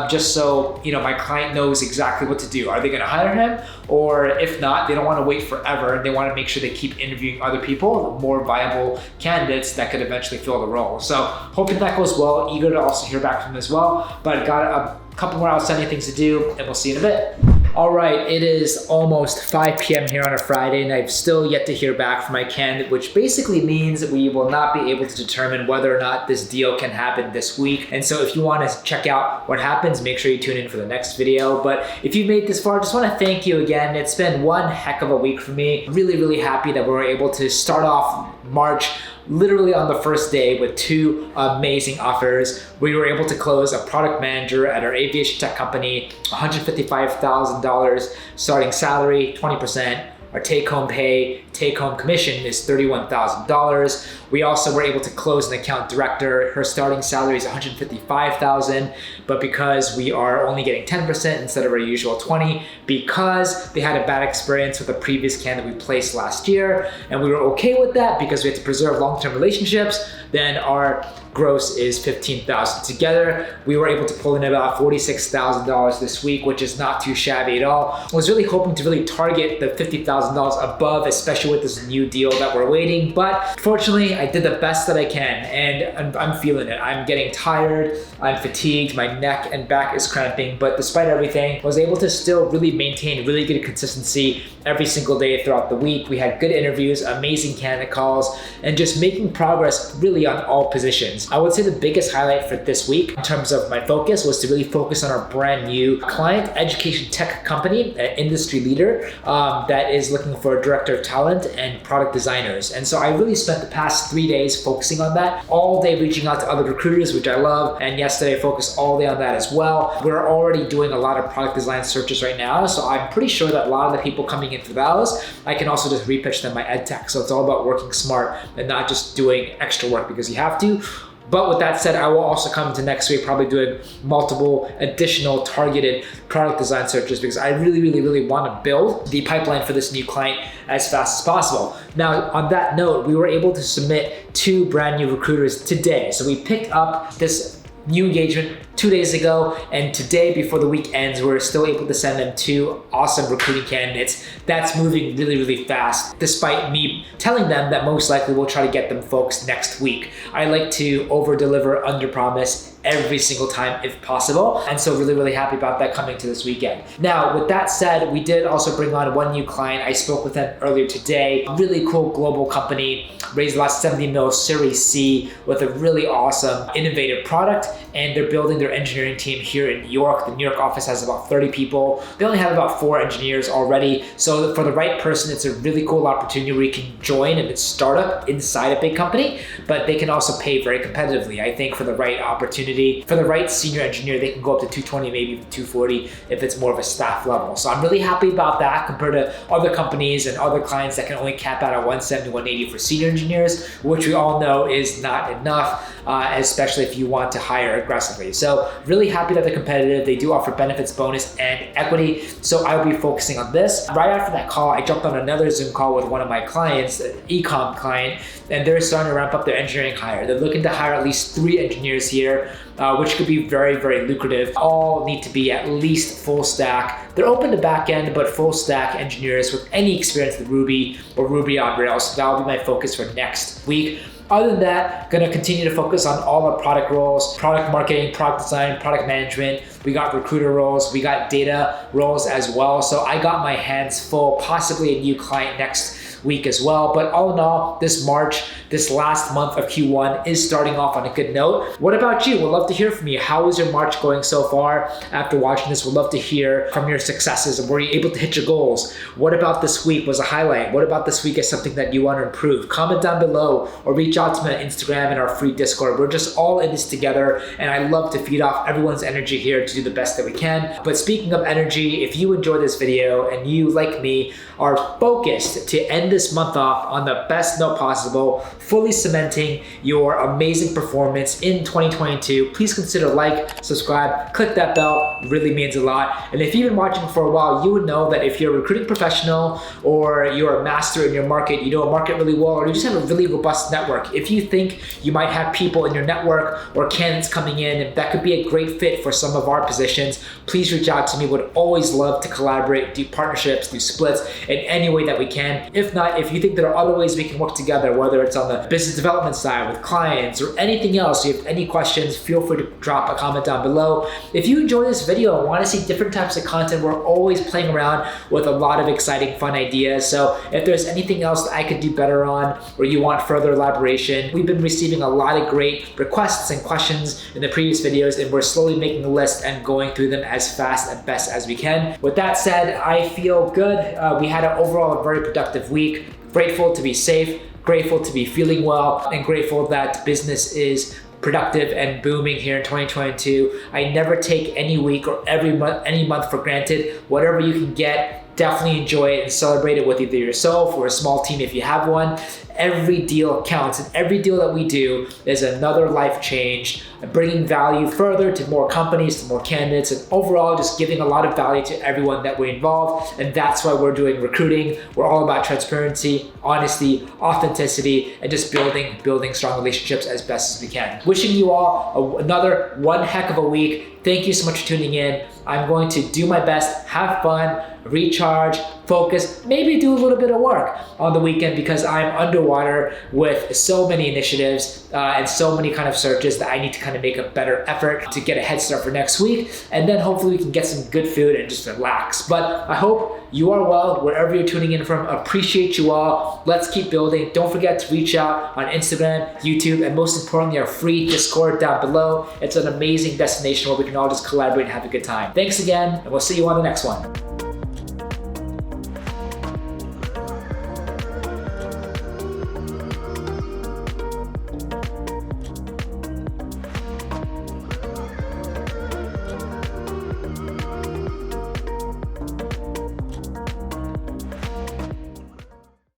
just so my client knows exactly what to do. Are they going to hire him? Or if not, they don't want to wait forever. They want to make sure they keep interviewing other people, more viable candidates that could eventually fill the role. So hoping that goes well. Eager to also hear back from him as well. But got a couple more outstanding things to do, and we'll see you in a bit. All right, it is almost 5 p.m. here on a Friday, and I've still yet to hear back from my candidate, which basically means we will not be able to determine whether or not this deal can happen this week. And so if you want to check out what happens, make sure you tune in for the next video. But if you made this far, I just want to thank you again. It's been one heck of a week for me. Really, really happy that we were able to start off March literally on the first day with 2 amazing offers. We were able to close a product manager at our aviation tech company, $155,000 starting salary, 20%. Our take-home pay, take-home commission is $31,000. We also were able to close an account director. Her starting salary is $155,000, but because we are only getting 10% instead of our usual 20%, because they had a bad experience with a previous candidate we placed last year, and we were okay with that because we had to preserve long-term relationships, then our gross is $15,000. Together, we were able to pull in about $46,000 this week, which is not too shabby at all. I was really hoping to really target the $50,000 above, especially with this new deal that we're waiting. But fortunately, I did the best that I can, and I'm feeling it. I'm getting tired, I'm fatigued, my neck and back is cramping, but despite everything, I was able to still really maintain really good consistency every single day throughout the week. We had good interviews, amazing candidate calls, and just making progress really on all positions. I would say the biggest highlight for this week in terms of my focus was to really focus on our brand new client education tech company, an industry leader that is looking for a director of talent and product designers. And so I really spent the past 3 days focusing on that, all day reaching out to other recruiters, which I love. And yesterday I focused all day on that as well. We're already doing a lot of product design searches right now. So I'm pretty sure that a lot of the people coming in for those, I can also just repitch them my ed tech. So it's all about working smart and not just doing extra work because you have to. But with that said, I will also come into next week probably doing multiple additional targeted product design searches because I really want to build the pipeline for this new client as fast as possible. Now, on that note, we were able to submit 2 brand new recruiters today. So we picked up this new engagement 2 days ago, and today before the week ends, we're still able to send them 2 awesome recruiting candidates. That's moving really fast, despite me telling them that most likely we'll try to get them folks next week. I like to over deliver, under promise every single time if possible, and so really happy about that coming to this weekend. Now, with that said, we did also bring on 1 new client. I spoke with them earlier today. Really cool global company, raised last 70 mil Series C with a really awesome innovative product, and they're building their engineering team here in New York. The New York office has about 30 people. They only have about 4 engineers already. So for the right person, it's a really cool opportunity where you can join a startup inside a big company, but they can also pay very competitively. I think for the right opportunity, for the right senior engineer, they can go up to 220, maybe even 240 if it's more of a staff level. So I'm really happy about that compared to other companies and other clients that can only cap out at 170, 180 for senior engineers, which we all know is not enough, especially if you want to hire aggressively. So really happy that they're competitive. They do offer benefits, bonus, and equity. So I'll be focusing on this. Right after that call, I jumped on another Zoom call with one of my clients, an e-com client, and they're starting to ramp up their engineering hire. They're looking to hire at least 3 engineers here, which could be very lucrative. All need to be at least full stack. They're open to back end, but full stack engineers with any experience with Ruby or Ruby on Rails. So that'll be my focus for next week. Other than that, gonna continue to focus on all our product roles, product marketing, product design, product management. We got recruiter roles, we got data roles as well. So I got my hands full, possibly a new client next week as well. But all in all, this March, this last month of Q1 is starting off on a good note. What about you? We'd love to hear from you. How is your March going so far? After watching this, we'd love to hear from your successes and were you able to hit your goals? What about this week was a highlight? What about this week is something that you want to improve? Comment down below or reach out to me on Instagram and our free Discord. We're just all in this together, and I love to feed off everyone's energy here to do the best that we can. But speaking of energy, if you enjoyed this video and you, like me, are focused to end end this month off on the best note possible, fully cementing your amazing performance in 2022. Please consider like, subscribe, click that bell, really means a lot. And if you've been watching for a while, you would know that if you're a recruiting professional or you're a master in your market, you know a market really well, or you just have a really robust network, if you think you might have people in your network or candidates coming in and that could be a great fit for some of our positions, please reach out to me. Would always love to collaborate, do partnerships, do splits in any way that we can. If not, if you think there are other ways we can work together, whether it's on the business development side with clients or anything else, if you have any questions, feel free to drop a comment down below. If you enjoy this video and want to see different types of content, we're always playing around with a lot of exciting, fun ideas. So if there's anything else that I could do better on or you want further elaboration, we've been receiving a lot of great requests and questions in the previous videos, and we're slowly making a list and going through them as fast and best as we can. With that said, I feel good. We had an overall very productive week. Grateful to be safe, grateful to be feeling well, and grateful that business is productive and booming here in 2022. I never take any week or any month for granted. Whatever you can get, definitely enjoy it and celebrate it with either yourself or a small team if you have one. Every deal counts, and every deal that we do is another life change, bringing value further to more companies, to more candidates, and overall just giving a lot of value to everyone that we involve. And that's why we're doing recruiting. We're all about transparency, honesty, authenticity, and just building strong relationships as best as we can. Wishing you all another one heck of a week. Thank you so much for tuning in. I'm going to do my best, have fun, recharge, focus, maybe do a little bit of work on the weekend because I'm underwater with so many initiatives and so many kind of searches that I need to kind of make a better effort to get a head start for next week. And then hopefully we can get some good food and just relax. But I hope you are well wherever you're tuning in from. Appreciate you all. Let's keep building. Don't forget to reach out on Instagram, YouTube, and most importantly, our free Discord down below. It's an amazing destination where we can all just collaborate and have a good time. Thanks again, and we'll see you on the next one.